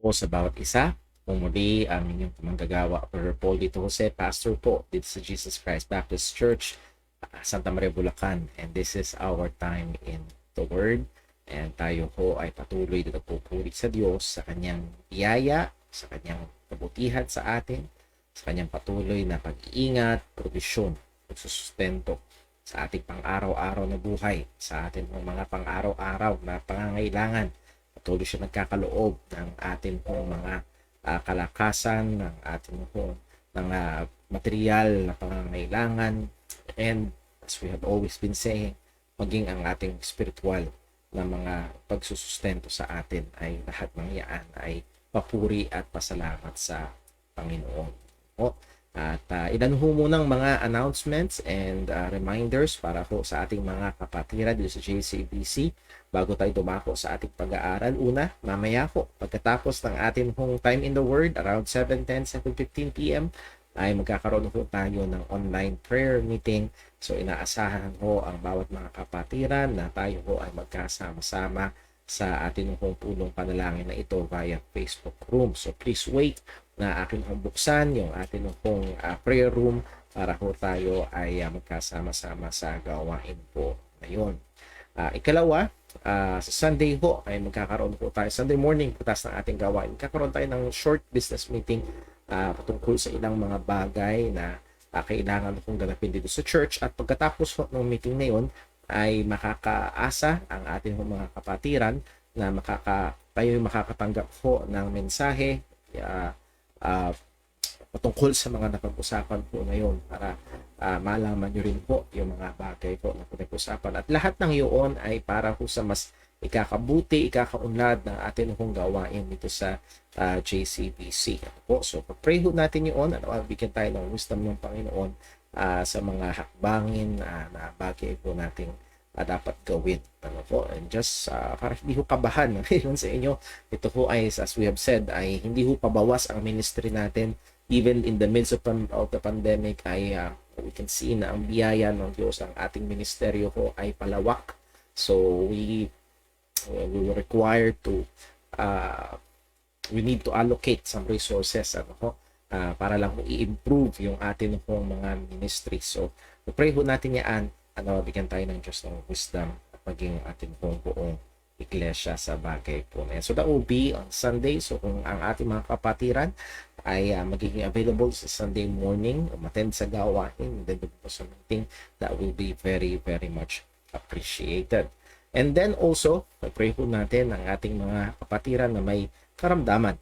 po sa bawat isa. Kung muli ang inyong manggagawa, Brother Paul Dito Jose, Pastor po dito sa Jesus Christ Baptist Church, Santa Maria, Bulacan. And this is our time in the Word. And tayo po ay patuloy na nagpupuri sa Diyos sa kanyang biyaya, sa kanyang kabutihan sa atin, sa kanyang patuloy na pag-iingat, provisyon, pagsusustento sa ating pang-araw-araw na buhay, sa ating mga pang-araw-araw na pangangailangan. Patuloy siya nagkakaloob ng ating mga kalakasan, ng ating mga material na pangangailangan, and as we have always been saying, maging ang ating spiritual na mga pagsusustento sa atin ay lahat ng iyan ay papuri at pasalamat sa Panginoon. At ilan ho munang mga announcements and reminders para ho sa ating mga kapatiran dito sa JCBC bago tayo dumako sa ating pag-aaral. Una, mamaya po, pagkatapos ng ating time in the Word, around 7:10, 7:15 p.m., ay magkakaroon po tayo ng online prayer meeting. So inaasahan ho ang bawat mga kapatiran na tayo ho ay magkasama-sama sa ating pulong panalangin na ito via Facebook room. So please wait na akin buksan yung ating prayer room para ho tayo ay magkasama-sama sa gawain po ngayon. Ikalawa, sa Sunday ho ay magkakaroon po tayo, Sunday morning putas ng ating gawain, magkakaroon tayo ng short business meeting patungkol sa ilang mga bagay na kailangan kong ganapin dito sa church. At pagkatapos ng meeting na yun ay makakaasa ang ating mga kapatiran na tayo makakatanggap po ng mensahe patungkol sa mga napag-usapan po ngayon para malaman nyo rin po yung mga bagay po na pinag-usapan. At lahat ng iyon ay para po sa mas ikakabuti, ikakaunlad ng ating gawain dito sa JCBC. So, pag-pray ho natin yun at bigyan tayo ng wisdom ng Panginoon sa mga hakbangin na bagay po nating dapat gawin. And just para hindi ho kabahan ngayon sa inyo, ito ho ay, as we have said, ay hindi ho pabawas ang ministry natin. Even in the midst of the pandemic ay we can see na ang biyaya ng Diyos, ang ating ministeryo ho ay palawak. So we were required to we need to allocate some resources para lang i-improve yung atin mga ministry. So pray ho natin yan, bigyan tayo ng Diyos ng wisdom at maging ating buong iglesia sa bagay po na yan. So that will be on Sunday. So kung ang ating mga kapatiran ay magiging available sa Sunday morning, umattend sa gawain, then po sa meeting, that will be very, very much appreciated. And then also, pray po natin ang ating mga kapatiran na may karamdaman.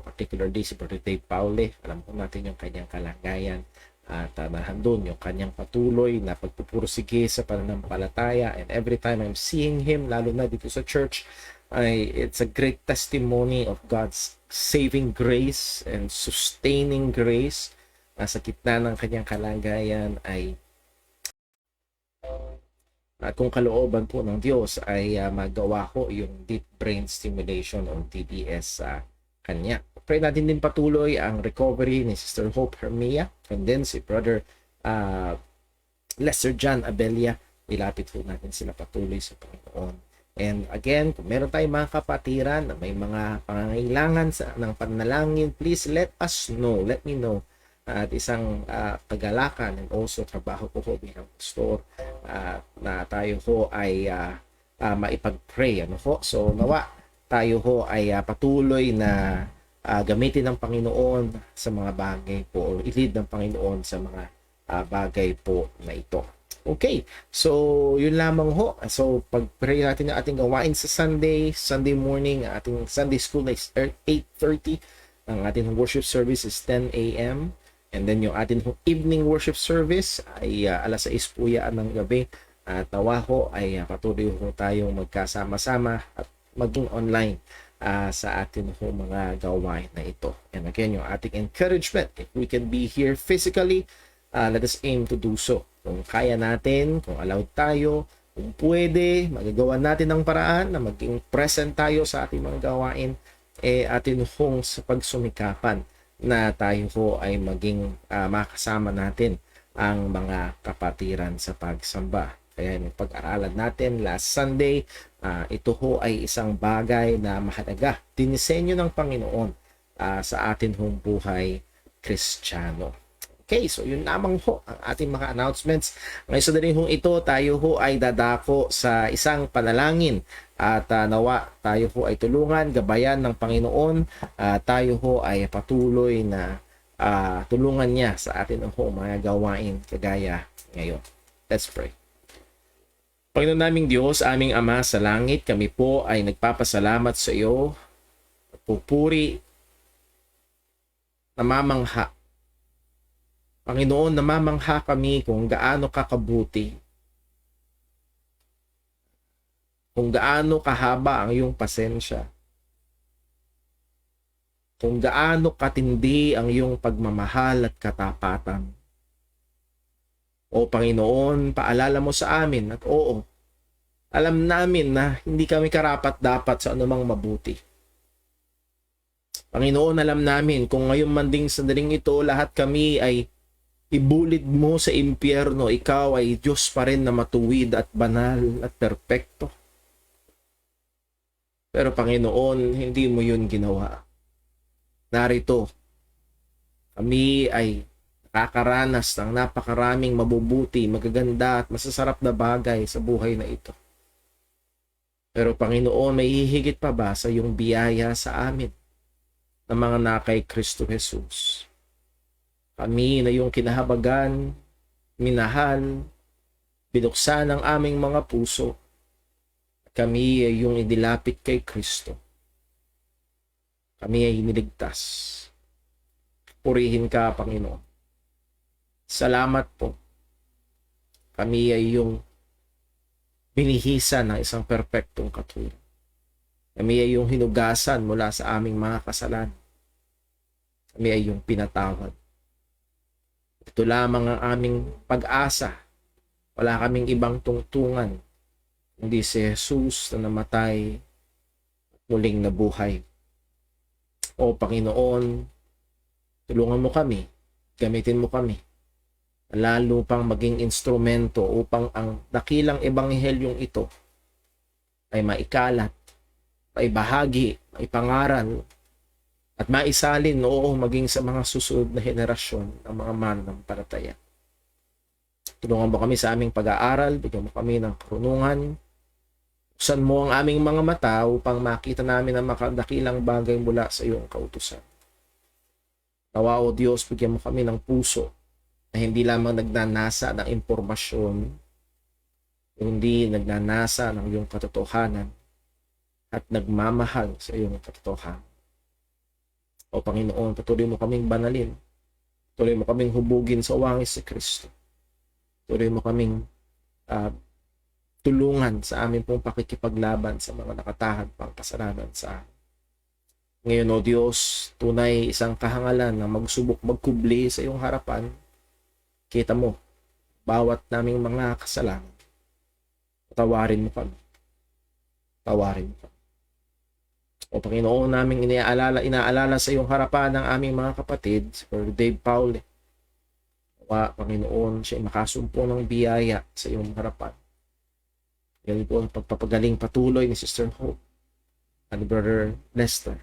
Particularly si Brother Dave Paule, alam po natin yung kanyang kalagayan at nahandun yung kanyang patuloy na pagpupursige sa pananampalataya. And every time I'm seeing him, lalo na dito sa church, it's a great testimony of God's saving grace and sustaining grace. Sa gitna ng kanyang kalagayan ay at kung kalooban po ng Diyos ay magawa ko yung deep brain stimulation o DBS sa kanya. Pray natin din patuloy ang recovery ni Sister Hope Hermia and then si Brother Lester John Abelia. Ilapit po natin sila patuloy sa Panginoon. And again, kung meron tayong mga kapatiran na may mga pangangailangan ng panalangin, please let us know. Let me know. At isang kagalakan and also trabaho ko bilang pastor na tayo ho ay maipag-pray. So nawa tayo ho ay patuloy na gamitin ng Panginoon sa mga bagay po o i-lead ng Panginoon sa mga bagay po na ito. Okay, so yun lamang ho. So pag-pray natin ang ating gawain sa Sunday morning, ating Sunday school is 8:30. Ang ating worship service is 10 a.m. And then yung ating evening worship service ay alas 6 po yan ng gabi. At nawa ho ay patuloy ho tayong magkasama-sama at maging online sa ating mga gawain na ito. And again, yung ating encouragement, if we can be here physically, let us aim to do so. Kung kaya natin, kung allowed tayo, kung pwede, magagawa natin ng paraan na maging present tayo sa ating mga gawain, atin hong sa pagsumikapan na tayo ho ay maging makasama natin ang mga kapatiran sa pagsamba. Kaya yung pag-aralan natin last Sunday, ito ho ay isang bagay na mahalaga. Dinisenyo ng Panginoon sa atin hong buhay Kristiyano. Okay, so yun lamang ho ang ating mga announcements. Ngayon sa daling hong ito, tayo ho ay dadako sa isang panalangin at nawa tayo ho ay tulungan, gabayan ng Panginoon. Tayo ho ay patuloy na tulungan niya sa atin ho mga gawain kagaya ngayon. Let's pray. Panginoon naming Diyos, aming Ama sa langit, kami po ay nagpapasalamat sa iyo. Pupuri, namamangha. Panginoon, namamangha kami kung gaano ka kabuti, kung gaano kahaba ang iyong pasensya, kung gaano katindi ang iyong pagmamahal at katapatan. O Panginoon, paalala mo sa amin at oo, alam namin na hindi kami karapat-dapat sa anumang mabuti. Panginoon, alam namin kung ngayon man ding sandaling ito, lahat kami ay ibulid mo sa impyerno, ikaw ay Diyos pa rin na matuwid at banal at perpekto. Pero Panginoon, hindi mo yun ginawa. Narito, kami ay nakakaranas ng napakaraming mabubuti, magaganda at masasarap na bagay sa buhay na ito. Pero Panginoon, may hihigit pa ba sa iyong biyaya sa amin na mga nakay Kristo Jesus? Kami na iyong kinahabagan, minahal, binuksan ang aming mga puso. Kami ay iyong idilapit kay Kristo. Kami ay niligtas. Purihin ka, Panginoon. Salamat po. Kami ay iyong binihisan ng isang perpektong katulad. Kami ay iyong hinugasan mula sa aming mga kasalanan. Kami ay iyong pinatawad. Ito lamang ang aming pag-asa. Wala kaming ibang tungtungan, kundi si Jesus na namatay at muling nabuhay. O Panginoon, tulungan mo kami, gamitin mo kami, lalo pang maging instrumento upang ang dakilang ebanghelyong ito ay maikalat, maibahagi, maipangaral, at maisalin, oo, maging sa mga susunod na henerasyon ng mga mananampalataya. Tulungan mo kami sa aming pag-aaral, bigyan mo kami ng karunungan, buksan mo ang aming mga mata upang makita namin ang makadakilang bagay mula sa iyong kautusan. Nawa, o Diyos, bigyan mo kami ng puso na hindi lamang nagnanasa ng impormasyon, kundi nagnanasa ng iyong katotohanan at nagmamahal sa iyong katotohanan. O Panginoon, patuloy mo kaming banalin. Patuloy mo kaming hubugin sa wangis si Kristo. Patuloy mo kaming tulungan sa amin pong pakikipaglaban sa mga nakatahad pang kasalanan sa amin. Ngayon, O Diyos, tunay isang kahangalan na magsubok magkubli sa iyong harapan. Kita mo, bawat naming mga kasalanan. Tawarin mo kami. Tawarin mo kami. O Panginoon, naming inaalala sa iyong harapan ng aming mga kapatid, Sir Dave Paul. Panginoon, siya ay makasumpong ng biyaya sa iyong harapan. Yan po ang pagpapagaling patuloy ni Sister Hope at Brother Lester.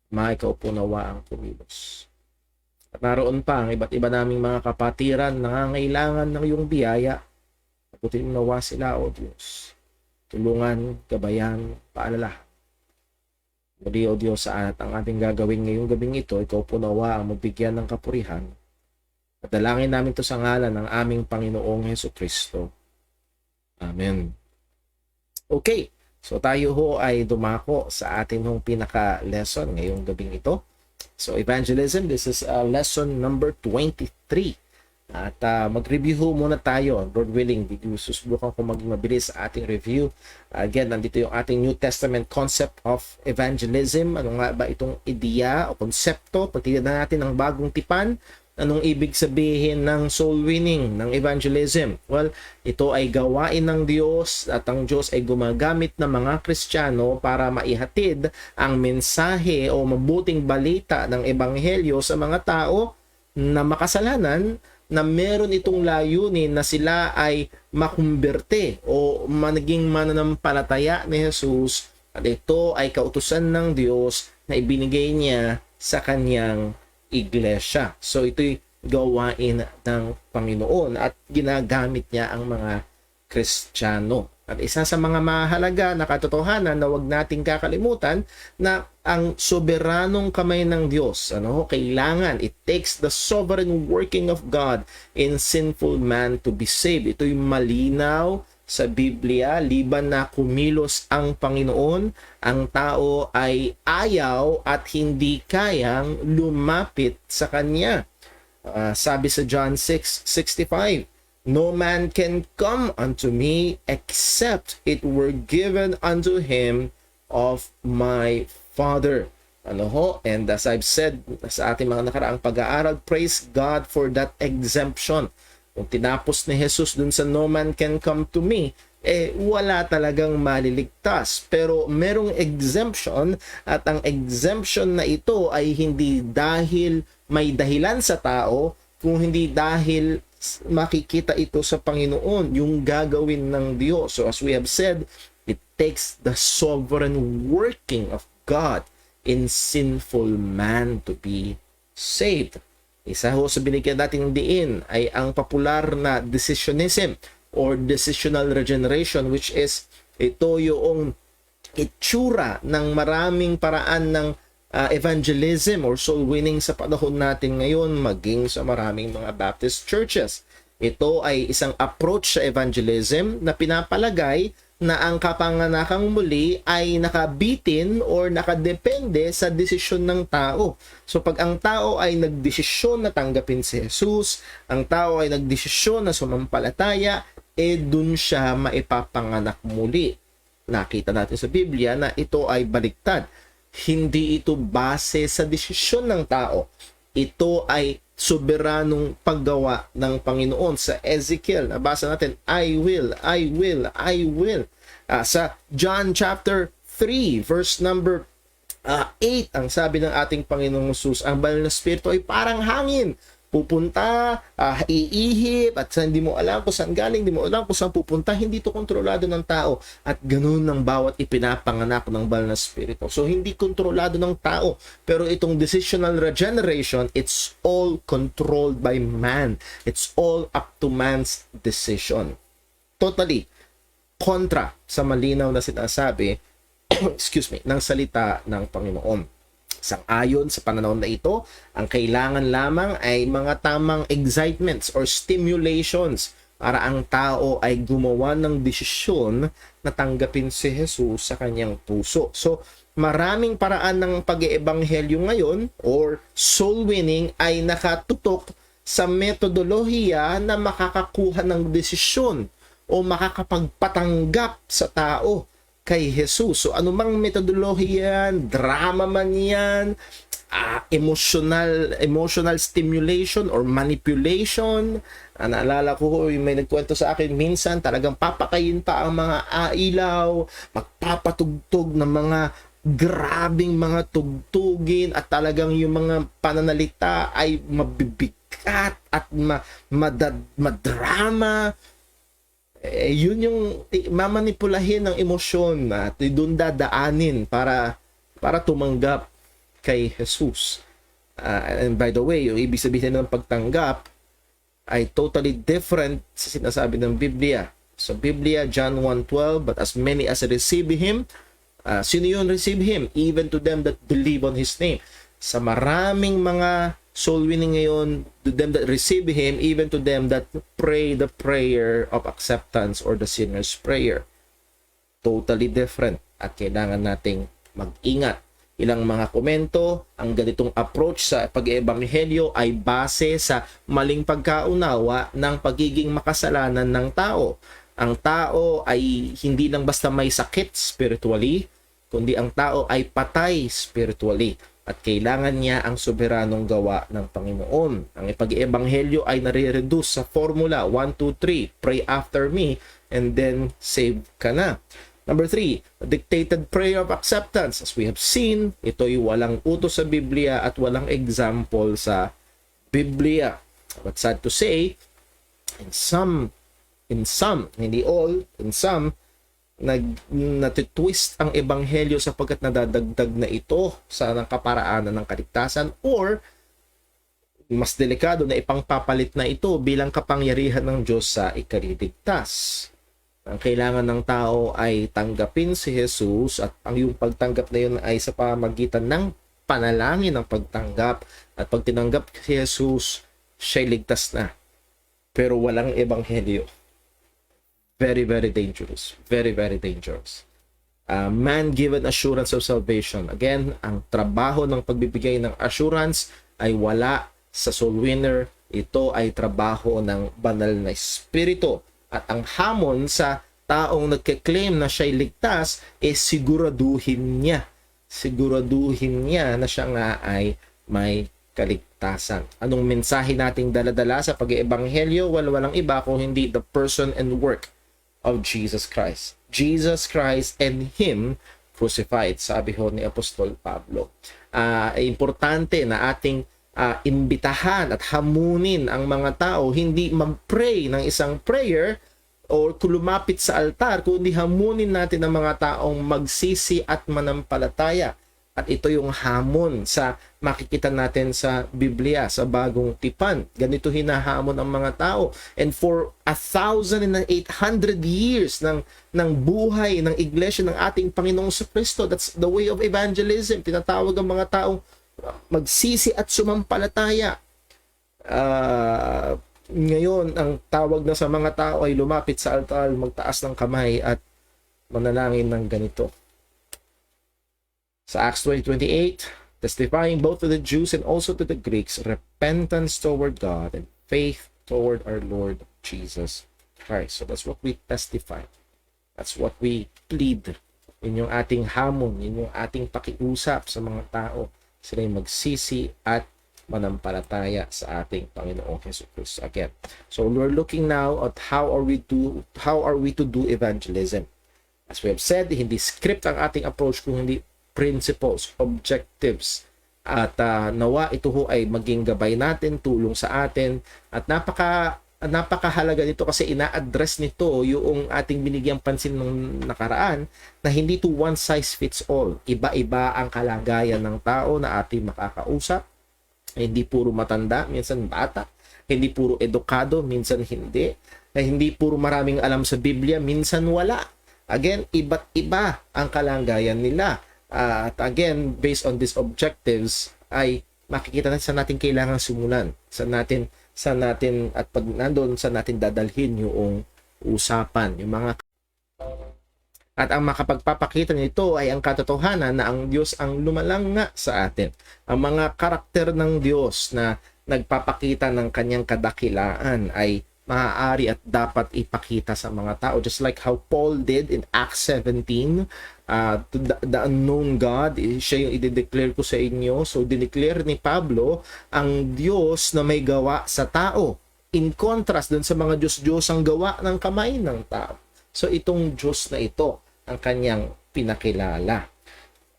Ikaw po nawa ang pumilos. At naroon pa ang iba't iba naming mga kapatiran na nangangailangan ng iyong biyaya. Taputin mo nawa sila, O Diyos. Tulungan, gabayan, paalala. Muli, O Diyos, at ang ating gagawin ngayong gabing ito, ikaw po nawa ang magbigyan ng kapurihan. At dalangin namin ito sa ngalan ng aming Panginoong Hesukristo. Amen. Okay, so tayo ho ay dumako sa ating hong pinaka-lesson ngayong gabing ito. So evangelism, this is lesson number 23. At mag-review ho muna tayo. Lord willing, susubukan ko maging mabilis sa ating review. Again, nandito yung ating New Testament concept of evangelism. Ano nga ba itong ideya o konsepto? Pagtignan natin ang bagong tipan. Anong ibig sabihin ng soul winning, ng evangelism? Well, ito ay gawain ng Diyos at ang Diyos ay gumagamit ng mga Kristiyano para maihatid ang mensahe o mabuting balita ng ebanghelyo sa mga tao na makasalanan na meron itong layunin na sila ay makumberte o managing mananampalataya ni Jesus, at ito ay kautusan ng Diyos na ibinigay niya sa kanyang iglesia. So ito'y gawain ng Panginoon at ginagamit niya ang mga Kristiyano. At isa sa mga mahalaga na katotohanan na wag nating kakalimutan na ang soberanong kamay ng Diyos, kailangan, it takes the sovereign working of God in sinful man to be saved. Ito'y malinaw sa Biblia. Liban na kumilos ang Panginoon, ang tao ay ayaw at hindi kayang lumapit sa Kanya. Sabi sa John 6:65, "No man can come unto me except it were given unto him of my Father." And as I've said sa ating mga nakaraang pag-aaral, praise God for that exemption. Kung tinapos ni Jesus dun sa "no man can come to me", wala talagang maliligtas. Pero merong exemption, at ang exemption na ito ay hindi dahil may dahilan sa tao, kung hindi dahil makikita ito sa Panginoon, yung gagawin ng Diyos. So as we have said, it takes the sovereign working of God in sinful man to be saved. Isa ho sa binigyan natin diin ay ang popular na decisionism or decisional regeneration, which is ito yung itsura ng maraming paraan ng evangelism or soul winning sa panahon natin ngayon, maging sa maraming mga Baptist churches. Ito ay isang approach sa evangelism na pinapalagay na ang kapanganakang muli ay nakabitin or nakadepende sa desisyon ng tao. So pag ang tao ay nagdesisyon na tanggapin si Jesus, ang tao ay nagdesisyon na sumampalataya, dun siya maipapanganak muli. Nakita natin sa Biblia na ito ay baliktad. Hindi ito base sa desisyon ng tao. Ito ay soberanong paggawa ng Panginoon. Sa Ezekiel, nabasa natin, I will. Sa John chapter 3, verse number 8, ang sabi ng ating Panginoong Jesus, ang banal na Espiritu ay parang hangin. Pupunta, iihip, at hindi mo alam kung saan galing, hindi mo alam kung saan pupunta. Hindi ito kontrolado ng tao. At ganun ng bawat ipinapanganak ng banal na Espiritu. So, hindi kontrolado ng tao. Pero itong decisional regeneration, it's all controlled by man. It's all up to man's decision. Totally kontra sa malinaw na sinasabi ng salita ng Panginoon. Sang-ayon sa pananaw na ito, ang kailangan lamang ay mga tamang excitements or stimulations para ang tao ay gumawa ng desisyon na tanggapin si Jesus sa kanyang puso. So, maraming paraan ng pag-iebanghelyo ngayon or soul winning ay nakatutok sa metodolohiya na makakakuha ng desisyon o makakapagpatanggap sa tao kay Jesus. So anumang metodolohiya yan, drama man yan, emotional stimulation or manipulation. Naalala ko, may nagkwento sa akin minsan, talagang papakayin pa ang mga ilaw, magpapatugtog ng mga grabing mga tugtugin, at talagang yung mga pananalita ay mabibigat at madrama. Yun yung mamanipulahin ng emosyon at doon dadaanin para tumanggap kay Jesus. And by the way, yung ibig sabihin ng pagtanggap ay totally different sa sinasabi ng Biblia. Sa Biblia, John 1:12, but as many as receive Him, sino yun receive Him? Even to them that believe on His name. Sa maraming mga soul winning ngayon, to them that receive Him, even to them that pray the prayer of acceptance or the sinner's prayer. Totally different, at kailangan nating mag-ingat. Ilang mga komento, ang ganitong approach sa pag-ebanghelyo ay base sa maling pagkaunawa ng pagiging makasalanan ng tao. Ang tao ay hindi lang basta may sakit spiritually, kundi ang tao ay patay spiritually. At kailangan niya ang soberanong gawa ng Panginoon. Ang pag-iebanghelyo ay nare-reduce sa formula 1, 2, 3, pray after me, and then save ka na. Number 3, dictated prayer of acceptance. As we have seen, ito'y walang utos sa Biblia at walang example sa Biblia. But sad to say, in some, hindi all, in some, natitwist ang ebanghelyo sapagkat nadadagdag na ito sa kaparaanan ng kaligtasan, or mas delikado na ipangpapalit na ito bilang kapangyarihan ng Diyos sa ikaliligtas. Ang kailangan ng tao ay tanggapin si Jesus, at ang yung pagtanggap na yun ay sa pamamagitan ng panalangin ng pagtanggap. At pag tinanggap si Jesus, siya'y ligtas na. Pero walang ebanghelyo. Very, very dangerous. Very, very dangerous. Man-given assurance of salvation. Again, ang trabaho ng pagbibigay ng assurance ay wala sa soul winner. Ito ay trabaho ng banal na espiritu. At ang hamon sa taong nagke-claim na siya'y ligtas ay siguraduhin niya na siya nga ay may kaligtasan. Anong mensahe nating daladala sa pag-iebanghelyo? Walang iba kung hindi the person and work of Jesus Christ. Jesus Christ and Him crucified, sabi ho ni Apostol Pablo. Importante na ating imbitahan at hamunin ang mga tao, hindi mag-pray ng isang prayer o lumapit sa altar, kundi hamunin natin ang mga taong magsisi at manampalataya. At ito yung hamon sa makikita natin sa Biblia, sa Bagong Tipan. Ganito hinahamon ang mga tao. And for 1,800 years ng buhay ng iglesia ng ating Panginoong Kristo, that's the way of evangelism. Tinatawag ang mga taong magsisi at sumampalataya. Ngayon, ang tawag na sa mga tao ay lumapit sa altar, magtaas ng kamay at manalangin ng ganito. Sa Acts 20:28, testifying both to the Jews and also to the Greeks, repentance toward God and faith toward our Lord Jesus Christ. So that's what we testify. That's what we plead. Yun yung ating hamon, yun yung ating pakiusap sa mga tao. Sila'y magsisi at manampalataya sa ating Panginoong Jesucristo. Again, so we're looking now at how are we to do evangelism. As we have said, hindi script ang ating approach, kung hindi principles, objectives. At nawa ito ho ay maging gabay natin, tulong sa atin. At napakahalaga nito kasi ina-address nito yung ating binigyang pansin ng nakaraan, na hindi to one size fits all. Iba-iba ang kalagayan ng tao na ating makakausap. Hindi puro matanda, minsan bata. Hindi puro edukado, minsan hindi. Hindi puro maraming alam sa Biblia, minsan wala. Again, iba't iba ang kalagayan nila. At again, based on these objectives, ay makikita natin sa natin kailangan sumulan. Sa natin at pag nandun, sa natin dadalhin yung usapan, yung mga. At ang makapagpapakita nito ay ang katotohanan na ang Diyos ang lumalangga sa atin. Ang mga karakter ng Diyos na nagpapakita ng kanyang kadakilaan ay maaari at dapat ipakita sa mga tao, just like how Paul did in Acts 17, to the unknown God. Siya yung i-declare ko sa inyo. So dineclare ni Pablo ang Diyos na may gawa sa tao, in contrast dun sa mga Diyos ang gawa ng kamay ng tao. So itong Diyos na ito ang kanyang pinakilala.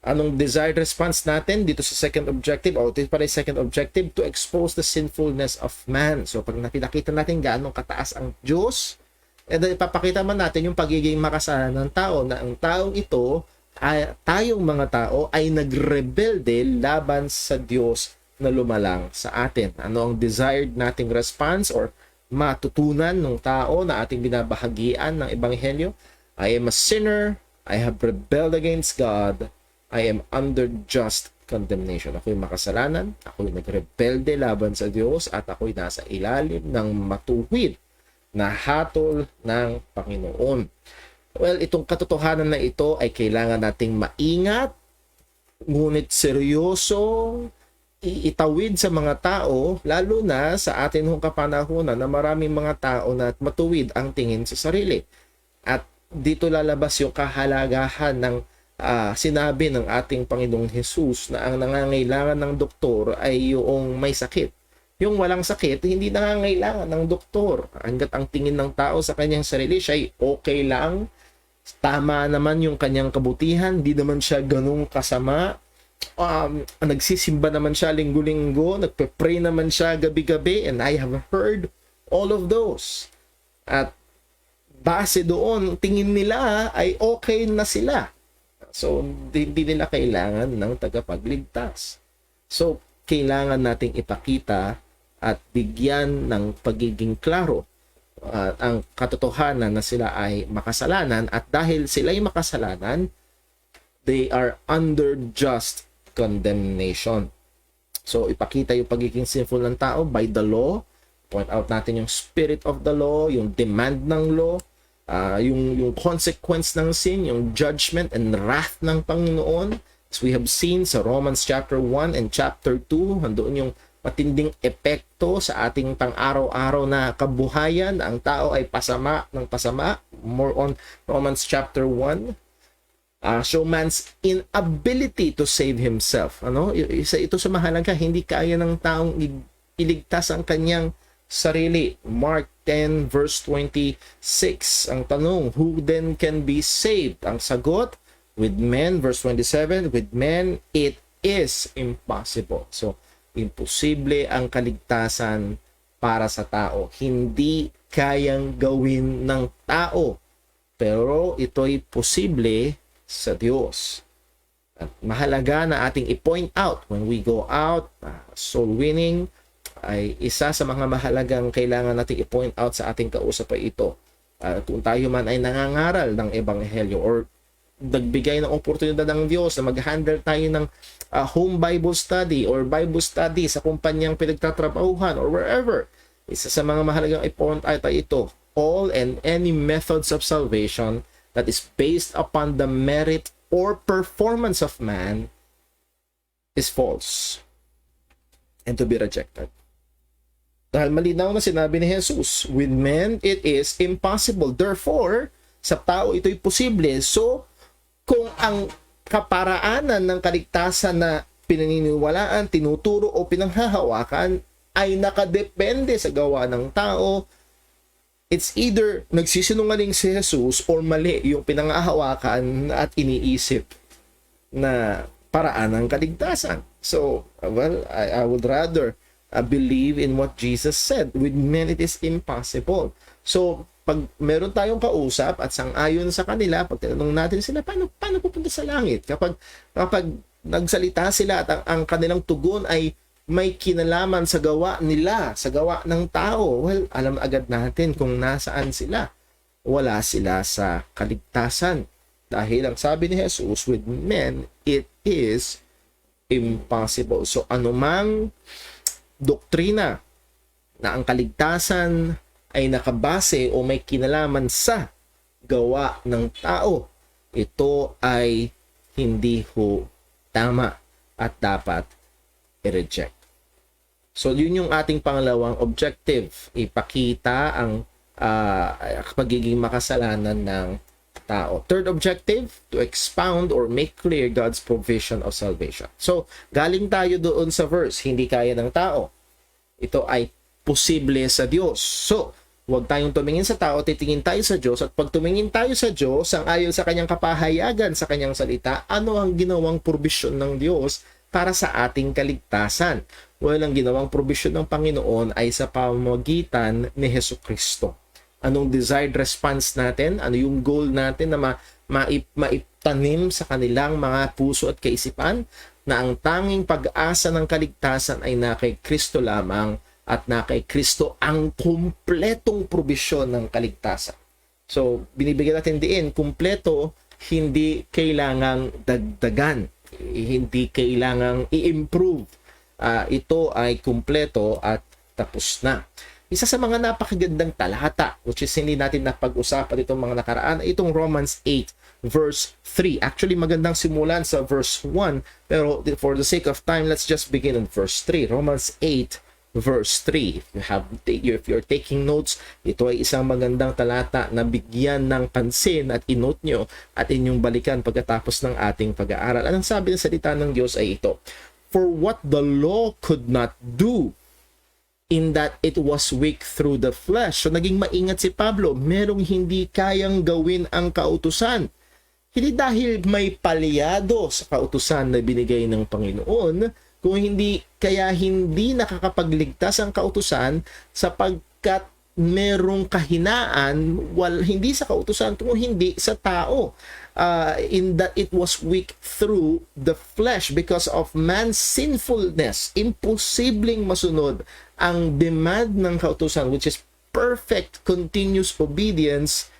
Anong desired response natin dito sa second objective? Ito pa rin second objective, to expose the sinfulness of man. So pag napinakita natin gaano kataas ang Diyos, ipapakita man natin yung pagiging makasalanan ng tao, na ang taong ito, tayong mga tao ay nagrebelde laban sa Diyos na lumalang sa atin. Ano ang desired nating response or matutunan ng tao na ating binabahagian ng ebanghelyo? I am a sinner, I have rebelled against God, I am under just condemnation. Ako'y makasalanan, ako'y nagrebelde laban sa Diyos, at ako'y nasa ilalim ng matuwid na hatol ng Panginoon. Well, itong katotohanan na ito ay kailangan nating maingat, ngunit seryoso, iitawid sa mga tao, lalo na sa atin hong kapanahunan na maraming mga tao na matuwid ang tingin sa sarili. At dito lalabas yung kahalagahan ng sinabi ng ating Panginoong Jesus na ang nangangailangan ng doktor ay yung may sakit. Yung walang sakit, hindi nangangailangan ng doktor. Hanggat ang tingin ng tao sa kanyang sarili, siya ay okay lang, tama naman yung kanyang kabutihan, hindi naman siya ganung kasama, nagsisimba naman siya linggo-linggo, nagpe-pray naman siya gabi-gabi, and I have heard all of those. At base doon, tingin nila ay okay na sila. So, hindi nila kailangan ng tagapagligtas. So, kailangan nating ipakita at bigyan ng pagiging klaro ang katotohanan na sila ay makasalanan, at dahil sila ay makasalanan, they are under just condemnation. So, ipakita yung pagiging sinful ng tao by the law. Point out natin yung spirit of the law, yung demand ng law, yung consequence ng sin, yung judgment and wrath ng Panginoon. As we have seen sa Romans chapter 1 and chapter 2, nandoon yung matinding epekto sa ating pang-araw-araw na kabuhayan. Ang tao ay pasama ng pasama. More on Romans chapter 1. Show man's inability to save himself. Isa ito sa mahalaga, hindi kaya ng taong iligtas ang kanyang sarili. Mark 10 verse 26. Ang tanong, who then can be saved? Ang sagot, with men, verse 27, with men it is impossible. So, imposible ang kaligtasan para sa tao. Hindi kayang gawin ng tao. Pero ito'y posible sa Diyos. At mahalaga na ating i-point out when we go out, soul winning ay isa sa mga mahalagang kailangan nating i-point out sa ating kausap ay ito. Kung tayo man ay nangangaral ng Ebanghelyo or nagbigay ng oportunidad ng Diyos na mag-handle tayo ng home Bible study or Bible study sa kumpanyang pinagtatrabahuhan or wherever, isa sa mga mahalagang i-point out ay ito. All and any methods of salvation that is based upon the merit or performance of man is false and to be rejected. Dahil malinaw na sinabi ni Jesus, with men it is impossible. Therefore, sa tao ito'y posible. So, kung ang kaparaanan ng kaligtasan na pinaniniwalaan, tinuturo o pinanghahawakan ay nakadepende sa gawa ng tao, it's either nagsisinungaling si Jesus or mali yung pinanghahawakan at iniisip na paraan ng kaligtasan. So, well, I would rather believe in what Jesus said. With men, it is impossible. So, pag meron tayong kausap at sang-ayon sa kanila, pag tinanong natin sila, paano pupunta sa langit? Kapag nagsalita sila at ang kanilang tugon ay may kinalaman sa gawa nila, sa gawa ng tao, well, alam agad natin kung nasaan sila. Wala sila sa kaligtasan. Dahil ang sabi ni Jesus, with men, it is impossible. So, anumang doktrina na ang kaligtasan ay nakabase o may kinalaman sa gawa ng tao, ito ay hindi ho tama at dapat i-reject. So, yun yung ating pangalawang objective. Ipakita ang pagiging makasalanan ng tao. Third objective, to expound or make clear God's provision of salvation. So, galing tayo doon sa verse, hindi kaya ng tao. Ito ay posible sa Diyos. So, huwag tayong tumingin sa tao, titingin tayo sa Diyos. At pag tumingin tayo sa Diyos, ang ayon sa kanyang kapahayagan, sa kanyang salita, ano ang ginawang provision ng Diyos para sa ating kaligtasan? Well, ang ginawang provision ng Panginoon ay sa pamamagitan ni Jesucristo. Anong desired response natin? Ano yung goal natin na maitanim sa kanilang mga puso at kaisipan? Na ang tanging pag-asa ng kaligtasan ay na kay Kristo lamang at na kay Kristo ang kumpletong probisyon ng kaligtasan. So, binibigyan natin diin, kumpleto, hindi kailangang dagdagan, hindi kailangang i-improve. Ito ay kumpleto at tapos na. Isa sa mga napakagandang talata, which is hindi natin napag-usapan itong mga nakaraan, ay itong Romans 8 verse 3. Actually, magandang simulan sa verse 1, pero for the sake of time, let's just begin in verse 3. Romans 8 verse 3. If you're taking notes, ito ay isang magandang talata na bigyan ng pansin at inote nyo at inyong balikan pagkatapos ng ating pag-aaral. Anong sabi ng salita ng Diyos ay ito, for what the law could not do, in that it was weak through the flesh. So naging maingat si Pablo, merong hindi kayang gawin ang kautusan. Hindi dahil may palyado sa kautusan na binigay ng Panginoon, kung hindi, kaya hindi nakakapagligtas ang kautusan sapagkat merong kahinaan, hindi sa kautusan, kung hindi sa tao. In that it was weak through the flesh because of man's sinfulness. Imposibleng masunod ang demand ng kautusan, which is perfect, continuous obedience.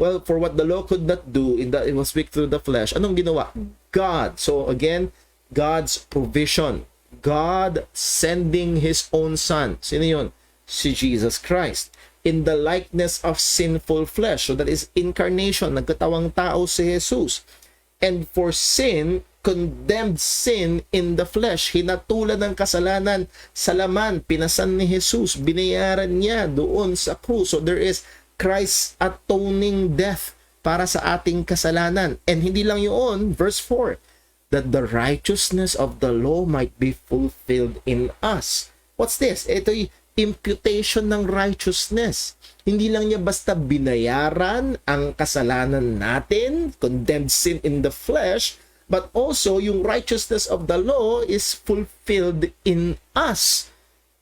Well, for what the law could not do, in that it was weak through the flesh. Anong ginawa? God. So again, God's provision. God sending His own Son. Sino yun? Si Jesus Christ. In the likeness of sinful flesh. So that is incarnation. Nagkatawang tao si Jesus. And for sin, condemned sin in the flesh. Hinatulan ng kasalanan sa laman. Pinasan ni Jesus. Binayaran niya doon sa krus. So there is Christ's atoning death para sa ating kasalanan. And hindi lang yun, verse 4, that the righteousness of the law might be fulfilled in us. What's this? Ito'y imputation ng righteousness. Hindi lang niya basta binayaran ang kasalanan natin, condemned sin in the flesh, but also yung righteousness of the law is fulfilled in us.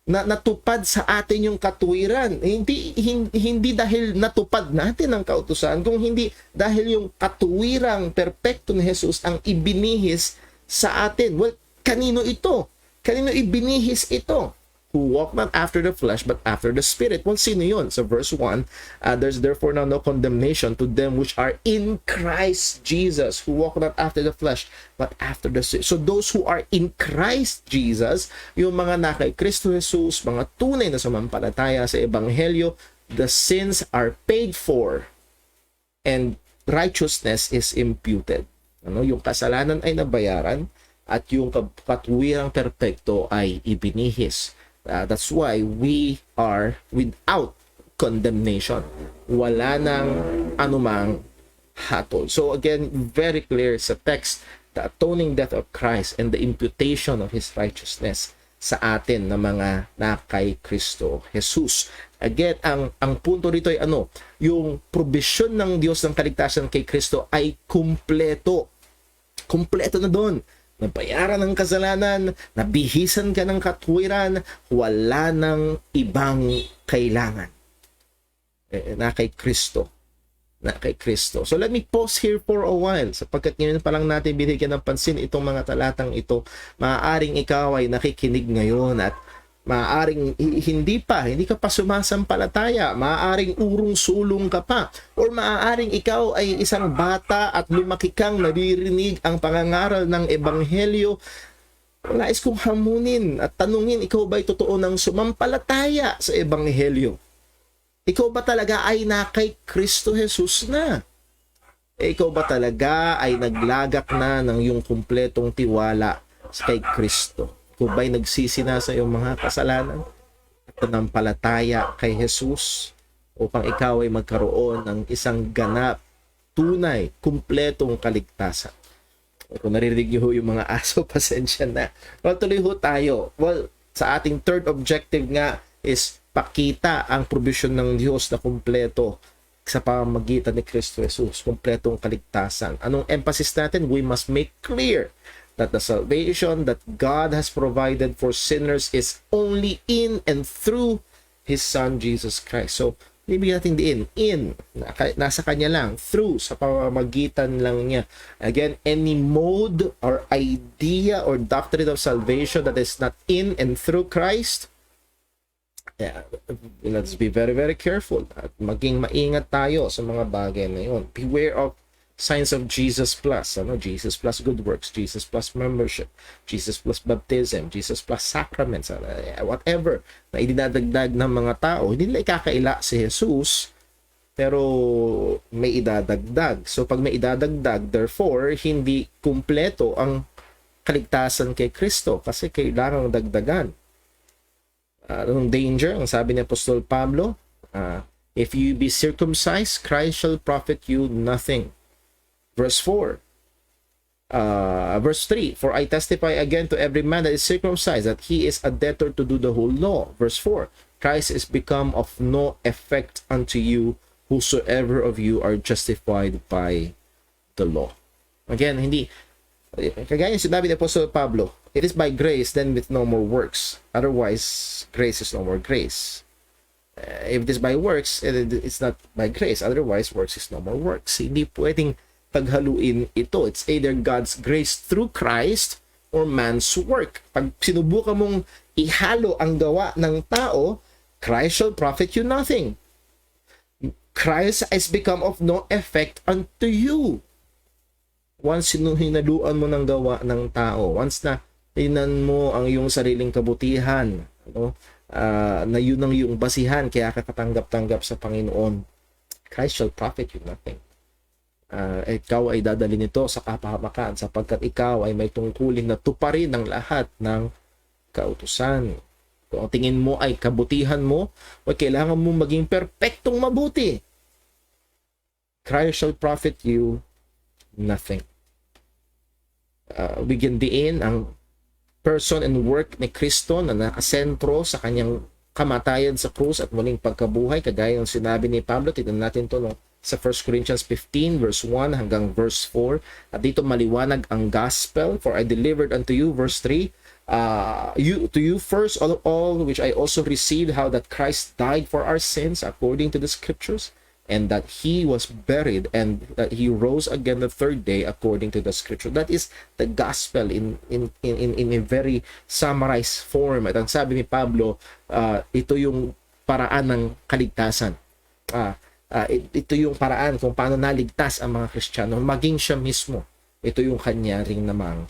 Na natupad sa atin yung katuwiran. Hindi dahil natupad natin ang kautusan, kung hindi dahil yung katuwirang perpekto ni Jesus ang ibinihis sa atin. Well, kanino ito? Kanino ibinihis ito? Who walk not after the flesh, but after the Spirit. Well, sino yun? So verse 1, there's therefore now no condemnation to them which are in Christ Jesus, who walk not after the flesh, but after the Spirit. So those who are in Christ Jesus, yung mga na kay Kristo Jesus, mga tunay na sumampalataya sa Ebanghelyo, the sins are paid for and righteousness is imputed. Yung kasalanan ay nabayaran at yung katuwirang perpekto ay ibinihis. That's why we are without condemnation. Wala nang anumang hatol. So again, very clear sa text, the atoning death of Christ and the imputation of His righteousness sa atin na mga na kay Kristo Jesus. Again, ang punto rito ay yung provision ng Diyos ng kaligtasan kay Kristo ay kumpleto. Kumpleto na doon. Nabayaran ng kasalanan, nabihisan ka ng katwiran, wala nang ibang kailangan. Na kay Kristo. Na kay Kristo. So let me pause here for a while, sapagkat ngayon pa lang natin binigyan ng pansin itong mga talatang ito. Maaaring ikaw ay nakikinig ngayon at maaaring hindi ka pa sumasampalataya, maaaring urong-sulong ka pa, or maaaring ikaw ay isang bata at lumaki kang naririnig ang pangangaral ng Ebanghelyo. Nais kong hamunin at tanungin, ikaw ba'y totoo ng sumampalataya sa Ebanghelyo? Ikaw ba talaga ay na kay Kristo Jesus na? Ikaw ba talaga ay naglagak na ng iyong kumpletong tiwala kay Kristo? Kung ba'y nagsisi na sa iyong mga kasalanan at nanampalataya kay Jesus upang ikaw ay magkaroon ng isang ganap, tunay, kumpletong kaligtasan. Kung naririnig niyo yung mga aso, pasensya na. Well, tuloy ho tayo. Well, sa ating third objective nga is pakita ang provision ng Diyos na kumpleto sa pamamagitan ni Kristo Jesus, kumpletong kaligtasan. Anong emphasis natin? We must make clear that the salvation that God has provided for sinners is only in and through His Son, Jesus Christ. So, ibig natin in, nasa Kanya lang, through, sa pamamagitan lang niya. Again, any mode or idea or doctrine of salvation that is not in and through Christ, let's be very, very careful at maging maingat tayo sa mga bagay na yun. Beware of signs of Jesus plus, Jesus plus good works, Jesus plus membership, Jesus plus baptism, Jesus plus sacraments, whatever na idinadagdag ng mga tao. Hindi nila ikakaila si Jesus, pero may idadagdag. So pag may idadagdag, therefore, hindi kumpleto ang kaligtasan kay Kristo kasi kailangang dagdagan. Anong danger? Ang sabi ni Apostol Pablo, if you be circumcised, Christ shall profit you nothing. Verse 4. Verse 3. For I testify again to every man that is circumcised that he is a debtor to do the whole law. Verse 4. Christ is become of no effect unto you, whosoever of you are justified by the law. Again, hindi, kagaya yung sinabi ni Apostle Pablo, it is by grace, then with no more works. Otherwise, grace is no more grace. If it is by works, it's not by grace. Otherwise, works is no more works. Hindi pwedeng paghaluin ito. It's either God's grace through Christ or man's work. Pag sinubukan mong ihalo ang gawa ng tao, Christ shall profit you nothing. Christ has become of no effect unto you. Once hinaluan mo ng gawa ng tao, once na tinan mo ang iyong sariling kabutihan, na yun ang iyong basihan, kaya kakatanggap-tanggap sa Panginoon, Christ shall profit you nothing. Ikaw ay dadali nito sa kapahamakan sapagkat ikaw ay may tungkulin na tuparin ang lahat ng kautusan. Kung ang tingin mo ay kabutihan mo, o kailangan mo maging perpektong mabuti, Christ shall profit you nothing. Bigyan diin ang person and work ni Kristo na nakasentro sa kanyang kamatayan sa krus at muling pagkabuhay, kagaya ng sinabi ni Pablo. Tignan natin to sa 1 Corinthians 15 verse 1 hanggang verse 4, at dito maliwanag ang gospel. For I delivered unto you, verse 3, to you first of all which I also received, how that Christ died for our sins according to the scriptures, and that he was buried, and that he rose again the third day according to the scripture. That is the gospel in a very summarized form. At ang sabi ni Pablo, ito yung paraan ng kaligtasan. Ito yung paraan kung paano naligtas ang mga Kristiyano, maging siya mismo. Ito yung kanya ring namang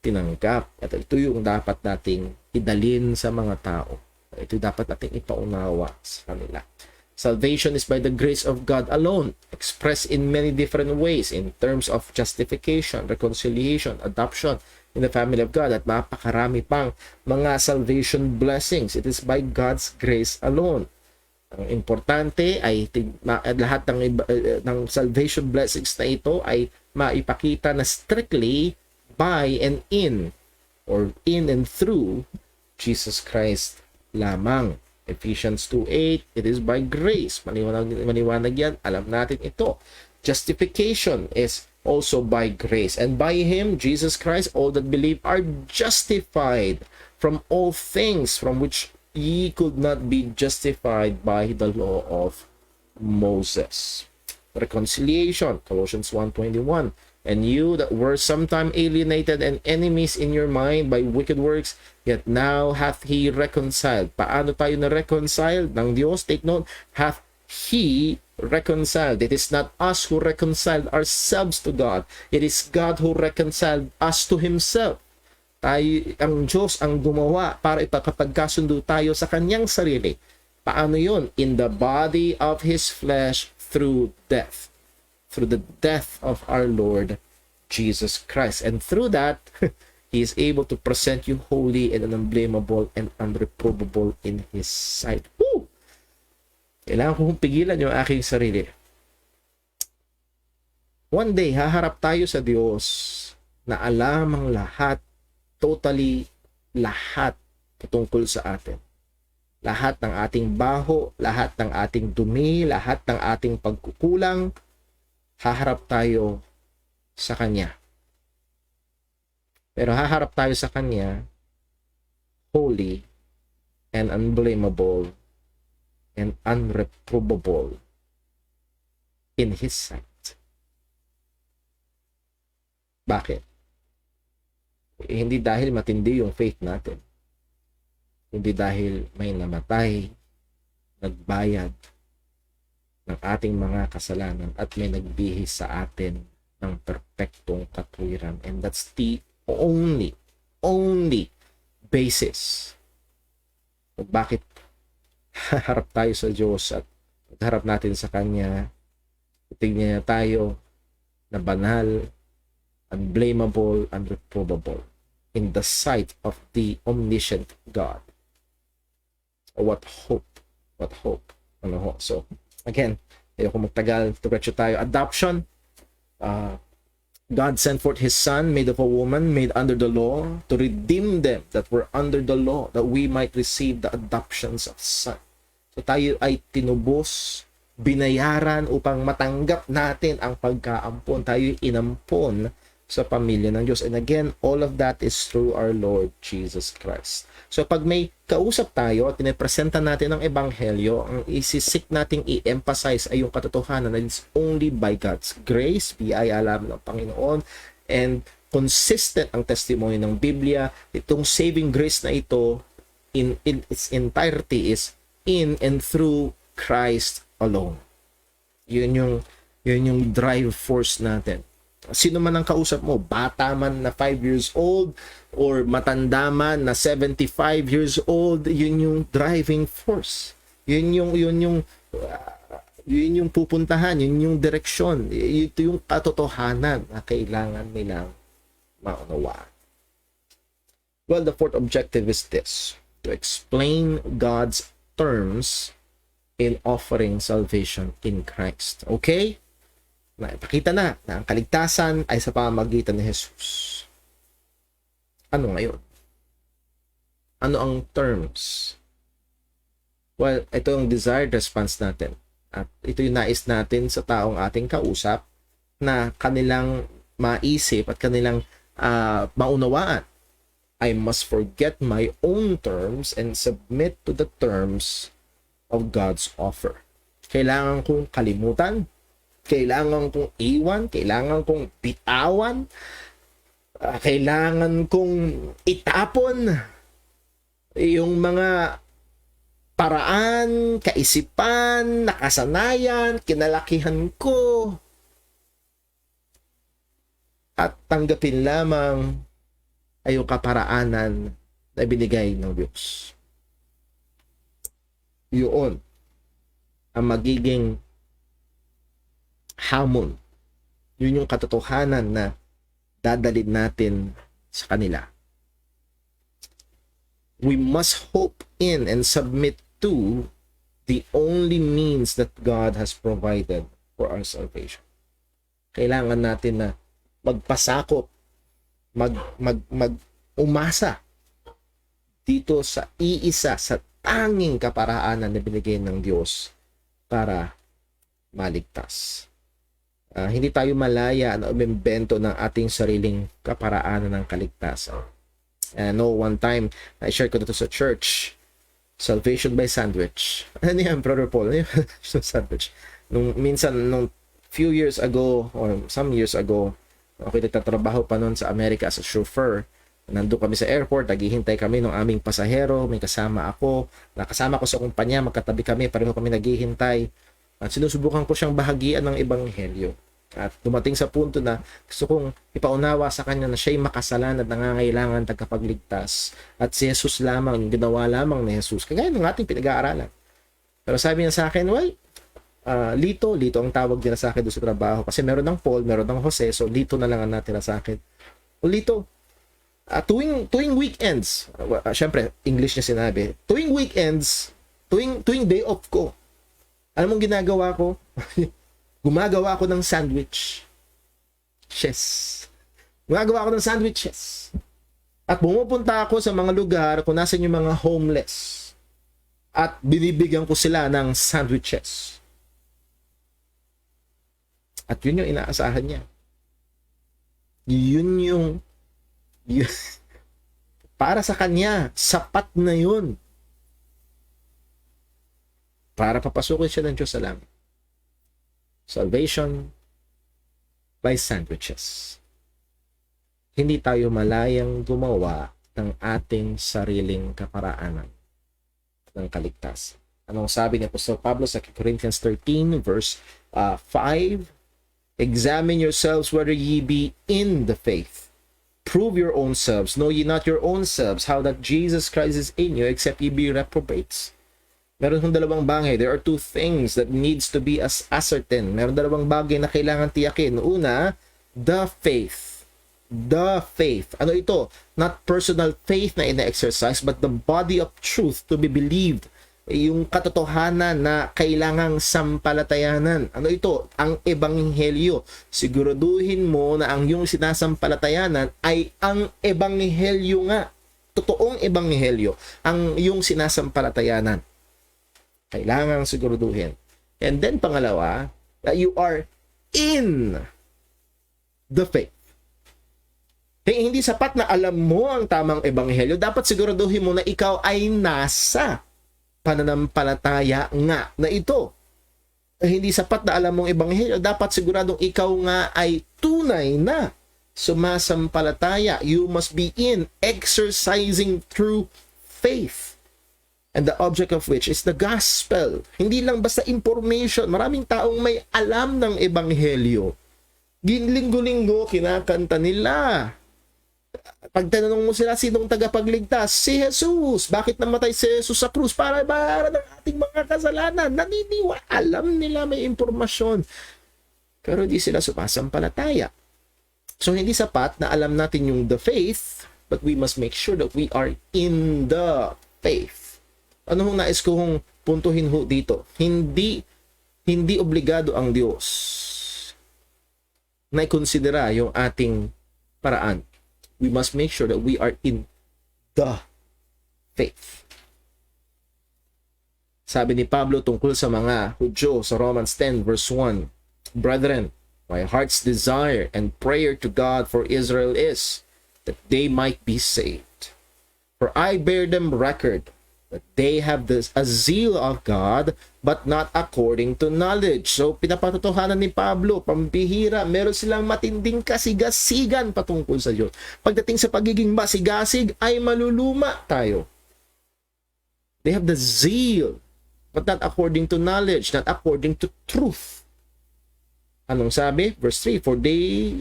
tinanggap. At ito yung dapat nating idalin sa mga tao. Ito dapat nating ipaunawa sa kanila. Salvation is by the grace of God alone, expressed in many different ways in terms of justification, reconciliation, adoption in the family of God, at mapakarami pang mga salvation blessings. It is by God's grace alone. Ang importante ay lahat ng salvation blessings na ito ay maipakita na strictly by and in, or in and through Jesus Christ lamang. Ephesians 2:8, it is by grace. Maliwanag yan. Alam natin ito. Justification is also by grace. And by Him, Jesus Christ, all that believe are justified from all things from which ye could not be justified by the law of Moses. Reconciliation, Colossians 1:21. And you that were sometime alienated and enemies in your mind by wicked works, yet now hath He reconciled. Paano tayo na-reconciled ng Diyos? Take note, hath He reconciled. It is not us who reconciled ourselves to God. It is God who reconciled us to Himself. Ang Diyos ang gumawa para ipakapagkasundo tayo sa kanyang sarili. Paano yun? In the body of His flesh through death. Through the death of our Lord Jesus Christ. And through that, He is able to present you holy and unblameable and unreprovable in His sight. Woo! Kailangan kong pigilan yung aking sarili. One day, haharap tayo sa Diyos na alam ang lahat, totally lahat patungkol sa atin. Lahat ng ating baho, lahat ng ating dumi, lahat ng ating pagkukulang, haharap tayo sa Kanya. Pero haharap tayo sa Kanya holy and unblameable and unreprovable in His sight. Bakit? Hindi dahil matindi yung faith natin. Hindi dahil may namatay, nagbayad ng ating mga kasalanan at may nagbihis sa atin ng perpektong katwiran. And that's the only basis kung bakit harap tayo sa Diyos at harap natin sa Kanya. Tingnan niya tayo na banal, unblameable, unreprovable in the sight of the omniscient God. What hope. So, again, ayoko magtagal, turetso tayo. Adoption. God sent forth His Son, made of a woman, made under the law, to redeem them that were under the law, that we might receive the adoptions of son. So tayo ay tinubos binayaran upang matanggap natin ang pagkaampon. Tayo inampon sa pamilya ng Diyos. And again, all of that is through our Lord Jesus Christ. So pag may kausap tayo at pinapresenta natin ang ebanghelyo, ang isisik nating i-emphasize ay yung katotohanan na it's only by God's grace, biyaya ng Panginoon, and consistent ang testimony ng Biblia. Itong saving grace na ito in its entirety is in and through Christ alone. Yun yung drive force natin. Sino man ang kausap mo, bata man na 5 years old or matanda man na 75 years old, yun yung driving force. Yun yung pupuntahan, yun yung direksyon. Ito yung katotohanan na kailangan nilang maunawaan. Well, the fourth objective is this: to explain God's terms in offering salvation in Christ. Okay? Ipakita na ang kaligtasan ay sa pamamagitan ni Jesus. Ano ngayon? Ano ang terms? Well, ito yung desired response natin. At ito yung nais natin sa taong ating kausap na kanilang maisip at kanilang maunawaan. I must forget my own terms and submit to the terms of God's offer. Kailangan kong kalimutan, kailangan kong iwan, kailangan kong bitawan, kailangan kong itapon yung mga paraan, kaisipan, nakasanayan, kinalakihan ko, at tanggapin lamang ay yung kaparaanan na binigay ng Diyos. Yun ang magiging hamon. Yun yung katotohanan na dadalhin natin sa kanila. We must hope in and submit to the only means that God has provided for our salvation. Kailangan natin na magpasakop, umasa dito sa iisa, sa tanging kaparaanan na binigay ng Diyos para maligtas. Hindi tayo malaya na umimbento ng ating sariling kaparaanan ng kaligtasan. No, one time, I-share ko dito sa church, salvation by sandwich. Ano yan, Brother Paul? Ano yan? Sandwich. Nung few years ago, or some years ago, ako nagtatrabaho pa noon sa Amerika as a chauffeur. Nandun kami sa airport, naghihintay kami ng aming pasahero, may kasama ako, nakasama ko sa kumpanya, magkatabi kami, pareho kami naghihintay. At sinusubukan ko siyang bahagian ng ebanghelyo. At dumating sa punto na gusto kong ipaunawa sa kanya na siya'y makasalan at nangangailangan tagapagligtas. At si Jesus lamang, yung ginawa lamang ni Jesus. Kagaya ng ating pinag-aaralan. Pero sabi niya sa akin, well, Lito ang tawag nila sa akin doon sa trabaho. Kasi meron ng Paul, meron ng Jose, so Lito na lang ang natira sa akin. O Lito, tuwing weekends, syempre, English niya sinabi, tuwing weekends, tuwing day off ko, alam mong ginagawa ko? Gumagawa ako ng sandwich. Gumagawa ako ng sandwiches. At pumupunta ako sa mga lugar kung nasan yung mga homeless. At binibigyan ko sila ng sandwiches. At yun yung inaasahan niya. Yun para sa kanya, sapat na yun. Para papasukin siya ng Diyos sa langit. Salvation by sandwiches. Hindi tayo malayang gumawa ng ating sariling kaparaanan ng kaligtasan. Anong sabi ni Apostol Pablo sa Corinthians 13 verse 5? Examine yourselves whether ye be in the faith. Prove your own selves. Know ye not your own selves how that Jesus Christ is in you, except ye be reprobates. Meron kong dalawang bagay. There are two things that needs to be ascertained. Meron dalawang bagay na kailangan tiyakin. Una, the faith. The faith. Ano ito? Not personal faith na ina-exercise, but the body of truth to be believed. Yung katotohanan na kailangang sampalatayanan. Ano ito? Ang ebanghelyo. Siguraduhin mo na ang iyong sinasampalatayanan ay ang ebanghelyo nga. Totoong ebanghelyo. Ang iyong sinasampalatayanan. Kailangang siguraduhin. And then pangalawa, that you are in the faith. Hindi sapat na alam mo ang tamang ebanghelyo. Dapat siguraduhin mo na ikaw ay nasa pananampalataya nga na ito. Hindi sapat na alam mong ebanghelyo. Dapat siguradong ikaw nga ay tunay na sumasampalataya. You must be in exercising through faith. And the object of which is the gospel. Hindi lang basta information. Maraming taong may alam ng ebanghelyo. Linggo-linggo, kinakanta nila. Pag tanong mo sila, sinong tagapagligtas? Si Jesus. Bakit namatay si Jesus sa krus? Para bayaran ng ating mga kasalanan. Naniniwala. Alam nila, may impormasyon. Pero hindi sila sumasampalataya. So, hindi sapat na alam natin yung the faith, but we must make sure that we are in the faith. Ano hong nais kong puntuhin ho dito? Hindi obligado ang Diyos na ikonsidera yung ating paraan. We must make sure that we are in the faith. Sabi ni Pablo tungkol sa mga Hudyo sa Romans 10 verse 1, Brethren, my heart's desire and prayer to God for Israel is that they might be saved. For I bear them record that they have a zeal of God, but not according to knowledge. So, pinapatutuhanan ni Pablo, pambihira, meron silang matinding kasigasigan patungkol sa Diyos. Pagdating sa pagiging masigasig, ay maluluma tayo. They have the zeal, but not according to knowledge, not according to truth. Anong sabi? Verse 3, For they,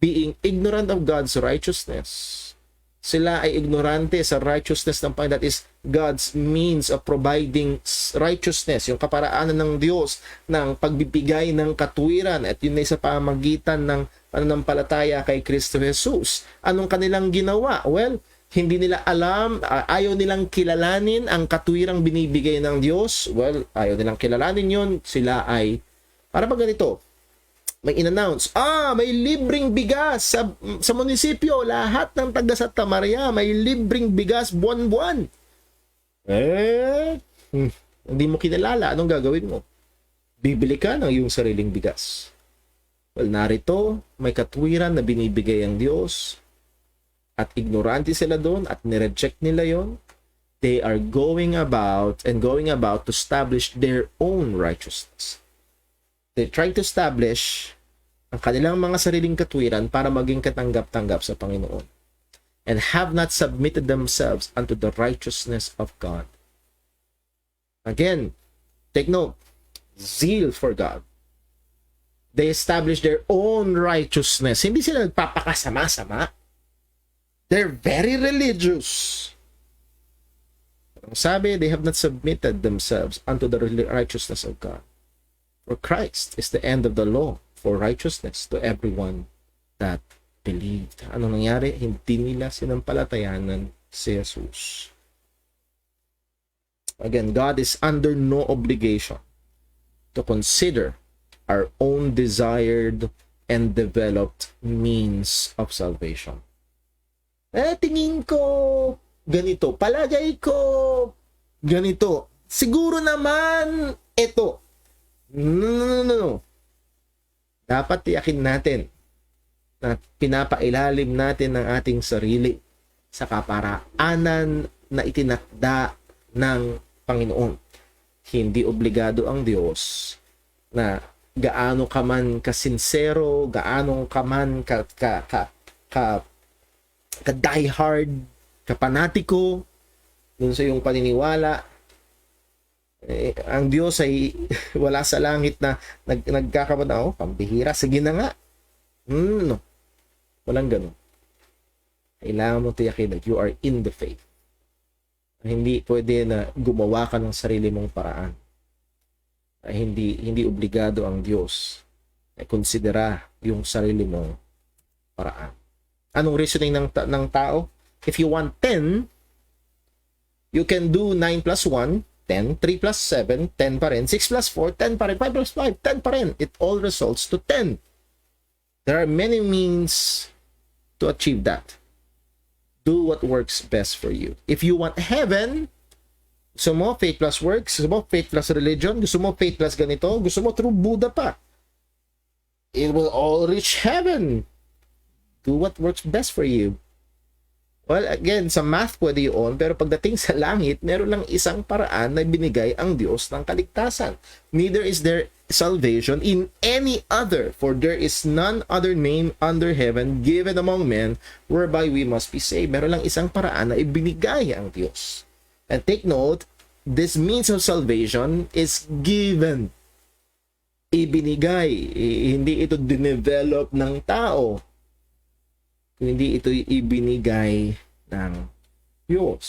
being ignorant of God's righteousness, sila ay ignorante sa righteousness ng Panginoon. That is God's means of providing righteousness, yung kaparaanan ng Diyos ng pagbibigay ng katuwiran, at yun ay sa pamagitan ng pananampalataya kay Kristo Jesus. Anong kanilang ginawa? Well, hindi nila alam, ayaw nilang kilalanin ang katuwirang binibigay ng Diyos. Well, ayaw nilang kilalanin yun. Sila ay, para ba ganito? May in-announce, may libreng bigas sa munisipyo. Lahat ng taga Santa Maria, may libreng bigas buwan-buwan. Hindi mo kinalala. Anong gagawin mo? Bibili ka ng iyong sariling bigas. Well, narito, may katwiran na binibigay ang Diyos. At ignorante sila doon at nireject nila yon. They are going about to establish their own righteousness. They're trying to establish ang kanilang mga sariling katwiran para maging katanggap-tanggap sa Panginoon, and have not submitted themselves unto the righteousness of God. Again, take note, zeal for God. They establish their own righteousness. Hindi sila nagpapakasama-sama. They're very religious. Ang sabi, they have not submitted themselves unto the righteousness of God. For Christ is the end of the law for righteousness to everyone that believed. Ano nangyari? Hindi nila sinampalatayanan si Jesus. Again, God is under no obligation to consider our own desired and developed means of salvation. Tingin ko ganito. Palagay ko ganito. Siguro naman ito. No. Dapat tiyakin natin na pinapailalim natin ang ating sarili sa kaparaanan na itinakda ng Panginoon. Hindi obligado ang Diyos na gaano ka man kasinsero, gaano ka man ka diehard, kapanatiko dun sa iyong paniniwala. Ang Diyos ay wala sa langit na nagkakabata, pambihira, sige na nga. No. Walang ganun. Kailangan mo tiyakin that you are in the faith. Hindi pwede na gumawa ka ng sarili mong paraan. Hindi obligado ang Diyos na konsidera yung sarili mong paraan. Anong reasoning ng tao? If you want 10, you can do 9 plus 1, 10, 3 plus 7, 10 pa rin, 6 plus 4, 10 pa rin, 5 plus 5, 10 pa rin. It all results to 10. There are many means to achieve that. Do what works best for you. If you want heaven, Gusto mo faith plus works? Gusto mo faith plus religion? Gusto mo faith plus ganito? Gusto mo through Buddha pa? It will all reach heaven. Do what works best for you. Well, again, sa math pwede yun, pero pagdating sa langit, meron lang isang paraan na binigay ang Diyos ng kaligtasan. Neither is there salvation in any other, for there is none other name under heaven given among men whereby we must be saved. Meron lang isang paraan na ibinigay ang Diyos. And take note, this means of salvation is given. Ibinigay. Hindi ito dinevelop ng tao. Hindi ito ibinigay ng Diyos.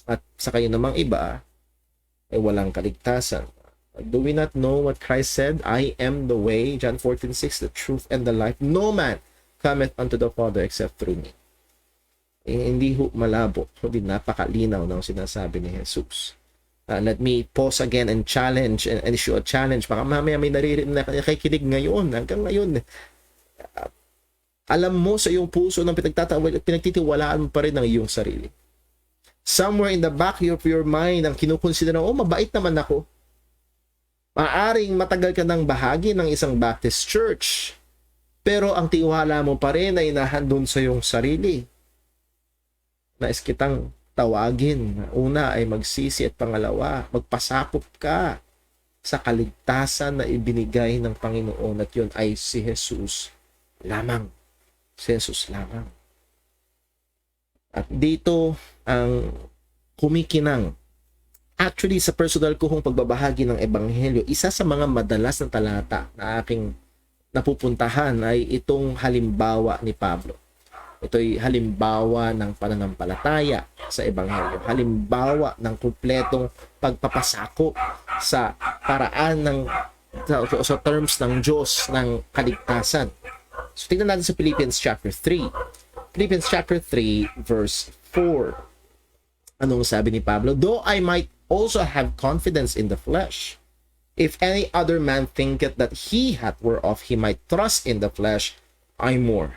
At sa kayo namang iba, ay walang kaligtasan. Do we not know what Christ said? I am the way, John 14:6, the truth and the life. No man cometh unto the Father except through me. Hindi ho malabo. Hindi napakalinaw ng sinasabi ni Jesus. Let me pause again and challenge and issue a challenge. Baka mamaya may naririnig na nakikinig ngayon. Hanggang ngayon, alam mo sa iyong puso ng pinagtitiwalaan mo pa rin ang iyong sarili. Somewhere in the back of your mind, ang kinukonsidera, mabait naman ako. Maaring matagal ka ng bahagi ng isang Baptist church, pero ang tiwala mo pa rin ay nahandun sa iyong sarili. Nais kitang tawagin. Una ay magsisi at pangalawa, magpasakop ka sa kaligtasan na ibinigay ng Panginoon at yun ay si Jesus lamang. Si Jesus lamang. At dito ang kumikinang. Actually, sa personal ko kong pagbabahagi ng Ebanghelyo, isa sa mga madalas na talata na aking napupuntahan ay itong halimbawa ni Pablo. Ito'y halimbawa ng pananampalataya sa Ebanghelyo. Halimbawa ng kumpletong pagpapasako sa paraan ng sa terms ng Diyos ng kaligtasan. So, tingnan natin sa Philippians chapter 3. Philippians chapter 3, verse 4. Anong sabi ni Pablo? Though I might also have confidence in the flesh, if any other man thinketh that he hath whereof he might trust in the flesh, I more.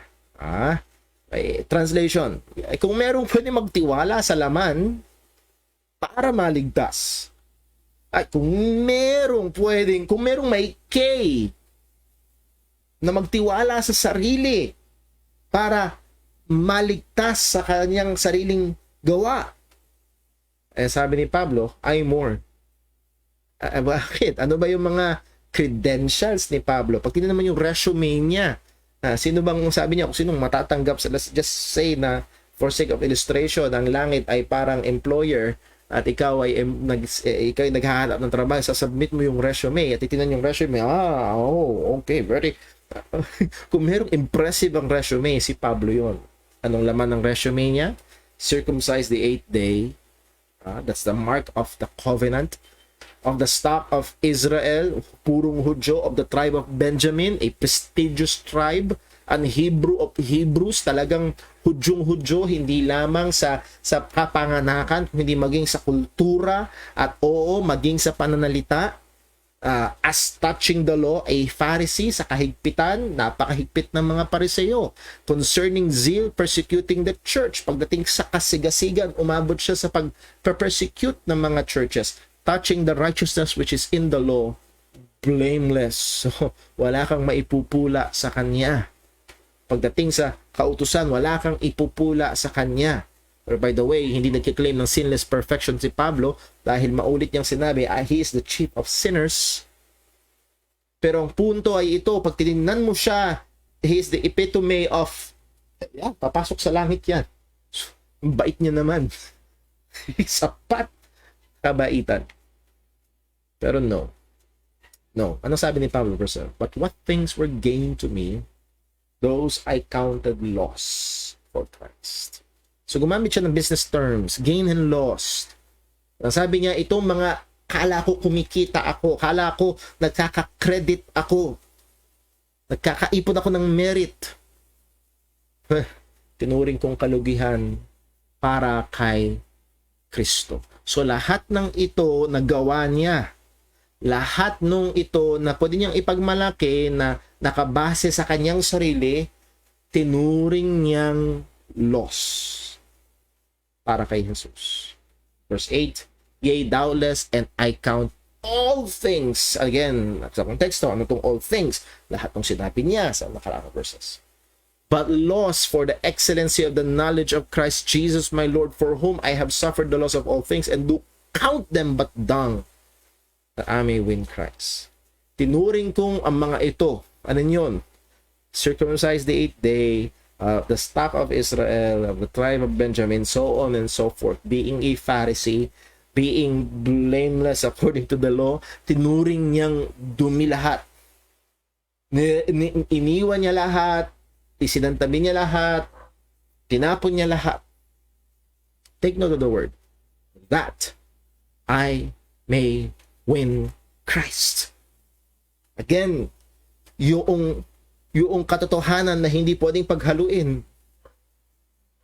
Translation. Kung merong pwede magtiwala sa laman para maligtas, kung merong may kay na magtiwala sa sarili para maligtas sa kanyang sariling gawa. Sabi ni Pablo, I more. Bakit? Ano ba yung mga credentials ni Pablo? Pag tingnan naman yung resume niya, sino bang sabi niya kung sinong matatanggap sa, let's just say na for sake of illustration, ang langit ay parang employer at ikaw ay naghahanap ng trabaho, sasubmit mo yung resume at titingnan yung resume, okay, very kung merong impressive ang resume, si Pablo yon. Anong laman ng resume niya? Circumcised the 8th day. That's the mark of the covenant. Of the stock of Israel, purong Hudyo, of the tribe of Benjamin, a prestigious tribe, an Hebrew of Hebrews, talagang Hudyong-Hudyo, hindi lamang sa kapanganakan, hindi maging sa kultura, at maging sa pananalita. As touching the law, a Pharisee sa kahigpitan, napakahigpit ng mga Pariseo. Concerning zeal, persecuting the church. Pagdating sa kasigasigan, umabot siya sa pag-persecute ng mga churches. Touching the righteousness which is in the law, blameless. So, wala kang maipupula sa kanya. Pagdating sa kautusan, wala kang ipupula sa kanya. Pero by the way, hindi nagkiklaim ng sinless perfection si Pablo dahil maulit niyang sinabi, he is the chief of sinners. Pero ang punto ay ito, pag tinignan mo siya, he is the epitome of, papasok sa langit yan. Ang bait niya naman. Sapat kabaitan. Pero no. Ano sabi ni Pablo, verse 7? But what things were gained to me, those I counted loss for Christ. So gumamit siya ng business terms, gain and loss. Sabi niya, itong mga kala ko kumikita ako, kala ko nagkaka-credit ako, nagkakaipon ako ng merit. Tinuring kong kalugihan para kay Kristo. So lahat ng ito nagawa niya. Lahat nung ito na pwede niyang ipagmalaki na nakabase sa kanyang sarili, tinuring niyang loss para kay Jesus. Verse 8, Yea, doubtless, and I count all things. Again, sa konteksto, ano tong all things? Lahat ng sinabi niya sa nakaraang verses. But loss for the excellency of the knowledge of Christ Jesus my Lord, for whom I have suffered the loss of all things, and do count them but dung, that I may win Christ. Tinuring kong ang mga ito, ano yun? Circumcised the 8th day, the stock of Israel, of the tribe of Benjamin, so on and so forth, being a Pharisee, being blameless according to the law, tinuring niyang dumi lahat. Iniwan niya lahat, isinantabi niya lahat, tinapon niya lahat. Take note of the word, that I may win Christ. Again, yung katotohanan na hindi pwedeng paghaluin.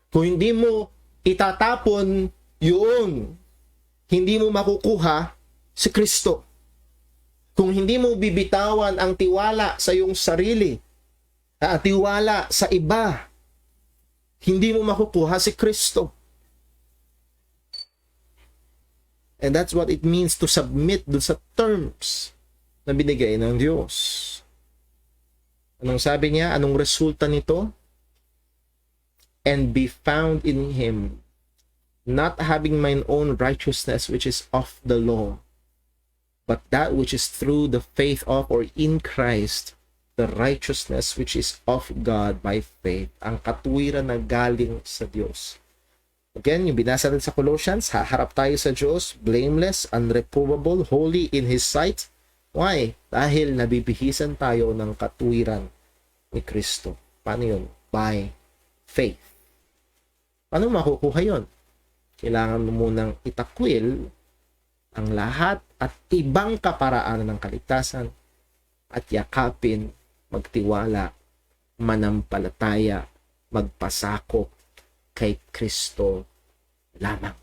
Kung hindi mo itatapon yun, hindi mo makukuha si Kristo. Kung hindi mo bibitawan ang tiwala sa iyong sarili, at tiwala sa iba, hindi mo makukuha si Kristo. And that's what it means to submit dun sa terms na binigay ng Diyos. Anong sabi niya? Anong resulta nito? And be found in Him, not having mine own righteousness which is of the law, but that which is through the faith of or in Christ, the righteousness which is of God by faith. Ang katuwiran na galing sa Diyos. Again, yung binasa natin sa Colossians, haharap tayo sa Diyos, blameless, unreprovable, holy in His sight. Why? Dahil nabibihisan tayo ng katuwiran ni Kristo. Paano yun? By faith. Paano makukuha yun? Kailangan mo munang itakwil ang lahat at ibang kaparaanan ng kaligtasan at yakapin, magtiwala, manampalataya, magpasakop kay Kristo lamang.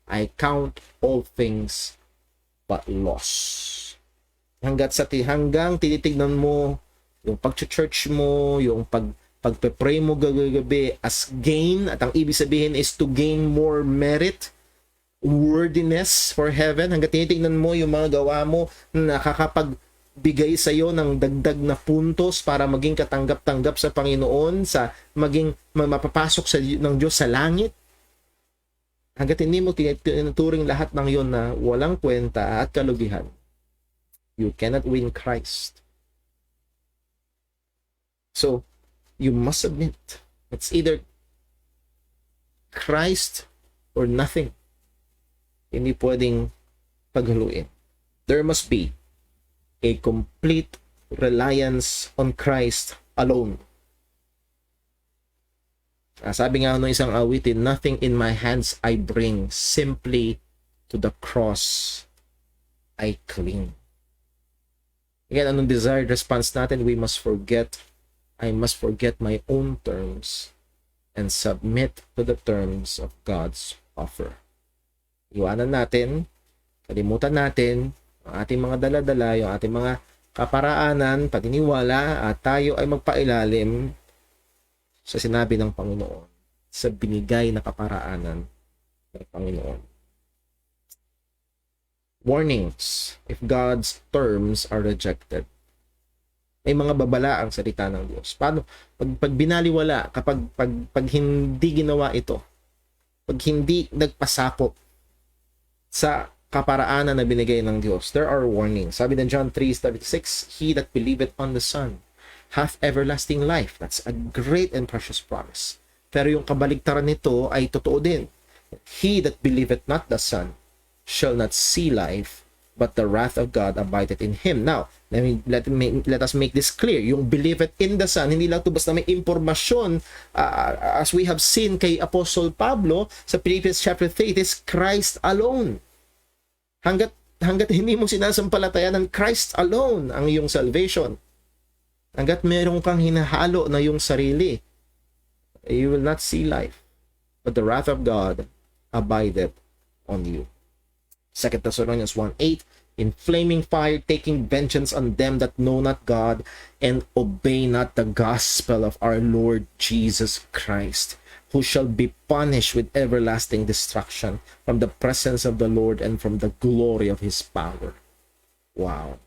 I count all things but loss. Hanggang tinitignan mo yung pag-church mo, yung pagpe-pray mo gabi as gain, at ang ibig sabihin is to gain more merit, worthiness for heaven. Hanggang tinitignan mo yung mga gawa mo na nakakapagbigay sa iyo ng dagdag na puntos para maging katanggap-tanggap sa Panginoon, sa maging mapapasok ng Diyos sa langit. Hanggang hindi mo tinuturing lahat ng yon na walang kwenta at kalugihan, you cannot win Christ. So, you must submit. It's either Christ or nothing. Hindi pwedeng paghaluin. There must be a complete reliance on Christ alone. Sabi nga ng isang awitin, nothing in my hands I bring, simply to the cross I cling. Again, anong desired response natin? I must forget my own terms and submit to the terms of God's offer. Iwanan natin, kalimutan natin ang ating mga dala-dala, yung ating mga kaparaanan, paniniwala, at tayo ay magpailalim sa sinabi ng Panginoon, sa binigay na kaparaanan ng Panginoon. Warnings if God's terms are rejected. May mga babala ang salita ng Diyos. Paano? Pag binaliwala, pag hindi ginawa ito, pag hindi nagpasakop sa kaparaanan na binigay ng Diyos, there are warnings. Sabi ng John 3:36, He that believeth on the Son hath everlasting life. That's a great and precious promise. Pero yung kabaligtaran nito ay totoo din. He that believeth not the Son shall not see life, but the wrath of God abideth in him. Now, let us make this clear. Yung believeth in the Son, hindi lang ito basta may impormasyon, as we have seen kay Apostle Pablo sa Philippians chapter 3, it is Christ alone. Hanggat hindi mo sinasampalatayan ng Christ alone ang iyong salvation, hanggat meron kang hinahalo na yung sarili, you will not see life, but the wrath of God abideth on you. 2 Thessalonians 1:8, in flaming fire, taking vengeance on them that know not God and obey not the gospel of our Lord Jesus Christ. who shall be punished with everlasting destruction from the presence of the Lord and from the glory of his power. Wow.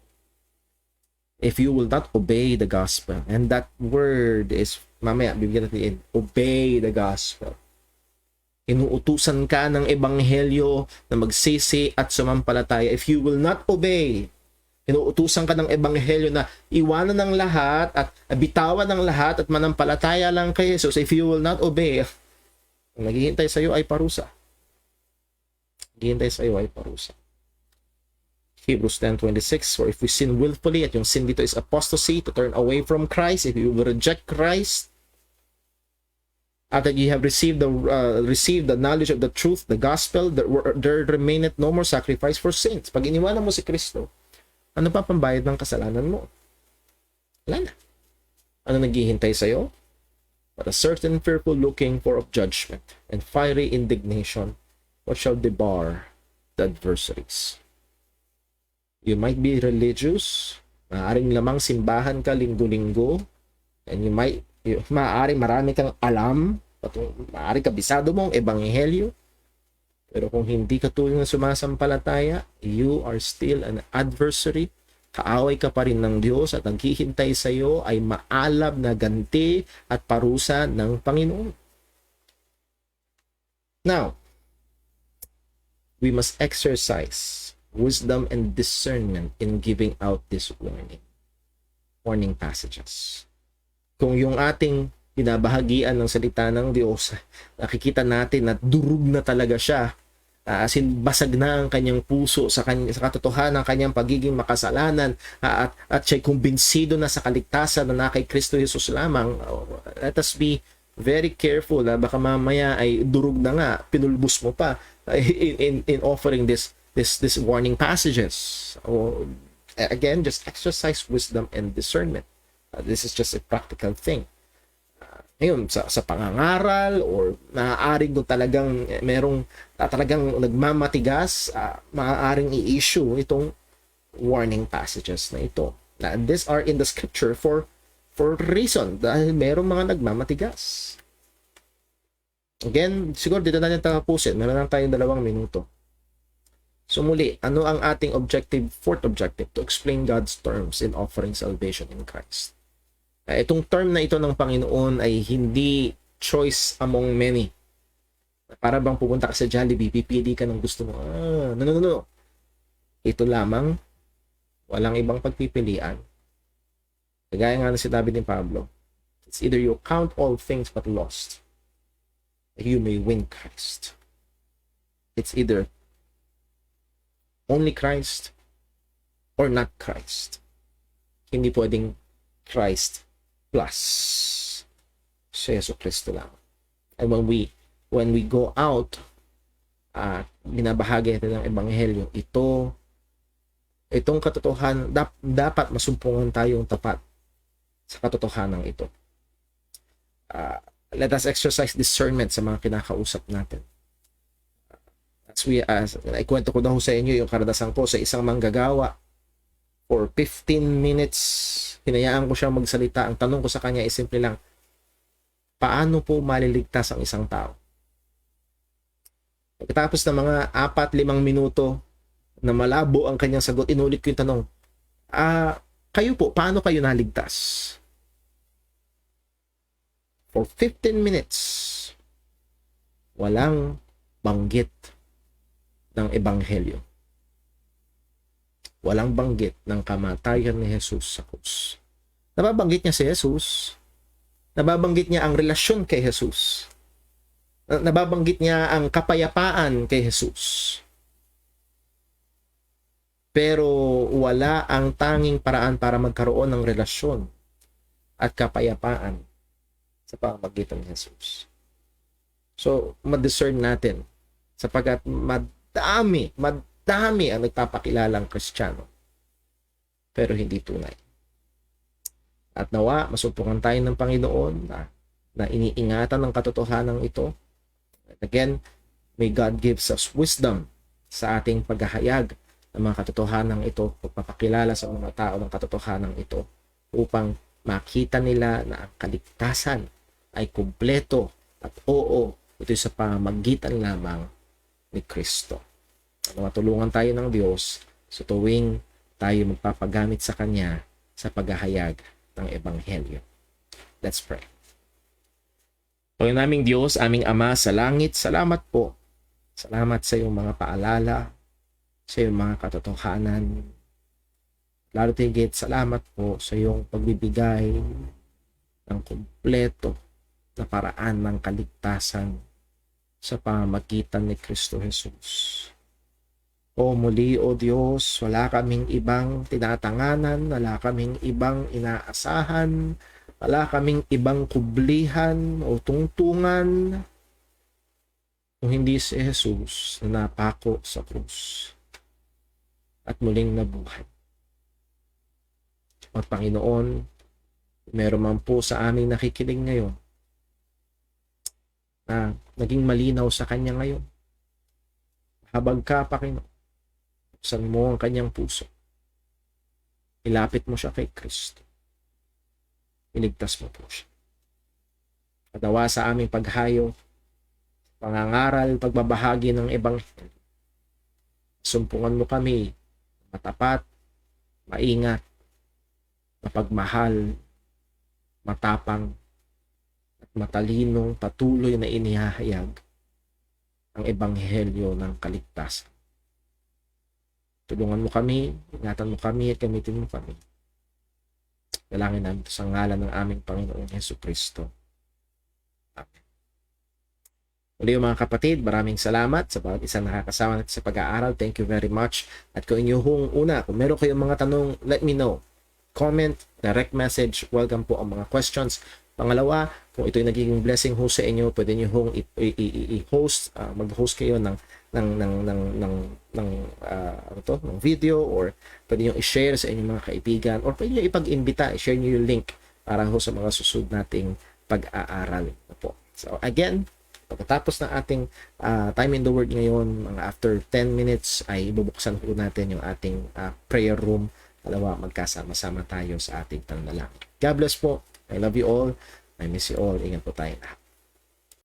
If you will not obey the gospel, and that word is, mamaya, bibigyan natin, obey the gospel. Inuutusan ka ng ebanghelyo na magsisi at sumampalataya. If you will not obey, inuutusan ka ng ebanghelyo na iwanan ng lahat at bitawan ng lahat at manampalataya lang kay Jesus. If you will not obey, ang naghihintay sa iyo ay parusa. Naghihintay sa iyo ay parusa. Hebrews 10:26, for if we sin willfully, at yung sin dito is apostasy, to turn away from Christ, if you will reject Christ, at that ye have received the knowledge of the truth, the gospel, there remaineth no more sacrifice for sins. Pag iniwanan mo si Kristo, ano pa pambayad ng kasalanan mo? Wala na. Ano naghihintay sa iyo? But a certain fearful looking for of judgment and fiery indignation, what shall debar the adversaries? You might be religious, maaaring lamang simbahan ka linggo-linggo, and maaaring marami kang alam, maaaring kabisado mo ang ebanghelyo, pero kung hindi ka tuloy na sumasampalataya, you are still an adversary. Kaaway ka pa rin ng Diyos at naghihintay sa iyo ay maalab na ganti at parusa ng Panginoon. Now, we must exercise wisdom and discernment in giving out this warning passages. Kung yung ating binabahagian ng salita ng Diyos, nakikita natin na durug na talaga siya, as in basag na ang kanyang puso sa katotohanan ng kanyang pagiging makasalanan, at siya'y kumbinsido na sa kaligtasan na kay Kristo Jesus lamang, let us be very careful. Baka mamaya ay durug na nga, pinulbos mo pa in offering this warning passages. Again, just exercise wisdom and discernment. This is just a practical thing. Ngayon, sa pangangaral, or maaaring kung talagang merong talagang nagmamatigas, maaaring i-issue itong warning passages na ito. These are in the scripture for reason, dahil merong mga nagmamatigas. Again, siguro dito natin tapusin. Meron lang tayong 2 minuto. So muli, ano ang ating fourth objective? To explain God's terms in offering salvation in Christ. Itong term na ito ng Panginoon ay hindi choice among many. Para bang pupunta ka sa Jollibee, pipili ka ng gusto mo. No. Ito lamang, walang ibang pagpipilian. Kagaya nga na sinabi ni Pablo, it's either you count all things but lost, that you may win Christ. It's either only Christ or not Christ. Hindi pwedeng Christ plus si Yesu Cristo lang. And when we go out at binabahagi natin ng ebanghelyo, itong katotohanan, dapat masumpungan tayong tapat sa katotohanan ito. Let us exercise discernment sa mga kinakausap natin. As ikwento ko daw sa inyo yung karanasan ko sa isang manggagawa. For 15 minutes, hinayaan ko siya magsalita. Ang tanong ko sa kanya ay simple lang, paano po maliligtas ang isang tao? Pagkatapos ng mga 4-5 minuto na malabo ang kanyang sagot, inulit ko yung tanong, kayo po, paano kayo naligtas? For 15 minutes, walang banggit ng ebanghelyo. Walang banggit ng kamatayan ni Jesus sa krus. Nababanggit niya si Jesus. Nababanggit niya ang relasyon kay Jesus. Nababanggit niya ang kapayapaan kay Jesus. Pero wala ang tanging paraan para magkaroon ng relasyon at kapayapaan sa pamamagitan ni Jesus. So, ma-discern natin sapagkat madami ang nagpapakilalang Kristiyano pero hindi tunay. At nawa, masumpungan tayo ng Panginoon na iniingatan ng katotohanan ito. Again, may God gives us wisdom sa ating paghahayag ng mga katotohanan ito, pagpapakilala sa mga tao ng katotohanan ito upang makita nila na ang kaligtasan ay kumpleto At oo, ito sa pamagitan lamang ni Kristo. Matulungan tayo ng Diyos sa tuwing tayo magpapagamit sa Kanya sa paghahayag ng Ebanghelyo. Let's pray. Panginoon naming Diyos, aming Ama sa langit, salamat po. Salamat sa iyong mga paalala, sa iyong mga katotohanan. Lalo tigit, salamat po sa iyong pagbibigay ng kumpleto na paraan ng kaligtasan sa pamamagitan ni Kristo Jesus. O muli, O Diyos, wala kaming ibang tinatanganan, wala kaming ibang inaasahan, wala kaming ibang kublihan o tungtungan kung hindi si Jesus na napako sa krus at muling nabuhay. At Panginoon, meron man po sa aming nakikinig ngayon na naging malinaw sa Kanya ngayon. Habag ka, Panginoon, buksan mo ang kanyang puso. Ilapit mo siya kay Kristo. Iligtas mo po siya. Padawa sa aming paghayo, pangangaral, pagbabahagi ng Ebanghelyo. Sumpungan mo kami, matapat, maingat, mapagmahal, matapang, at matalinong patuloy na inihahayag ang Ebanghelyo ng kaligtasan. Tulungan mo kami, ingatan mo kami, at gamitin mo kami. Dalangin namin ito sa ngalan ng aming Panginoong Jesucristo. Amen. Muli mga kapatid, maraming salamat sa bawat isang nakakasama natin sa pag-aaral. Thank you very much. At kung inyong meron kayong mga tanong, let me know. Comment, direct message, welcome po ang mga questions. Pangalawa, kung ito'y nagiging blessing ho sa inyo, pwede niyo hong i-host, mag-host kayo ng video, or pwede niyo i-share sa inyong mga kaibigan, or pwede niyo ipag-imbita, i-share niyo yung link para ho sa mga susunod nating pag-aaral po. So again, pagkatapos ng ating time in the Word ngayon, mga after 10 minutes ay ibubuksan po natin yung ating prayer room. Dalawa, magkasama-sama tayo sa ating panalangin. God bless po. I love you all. I miss you all. Ingat po tayo lahat.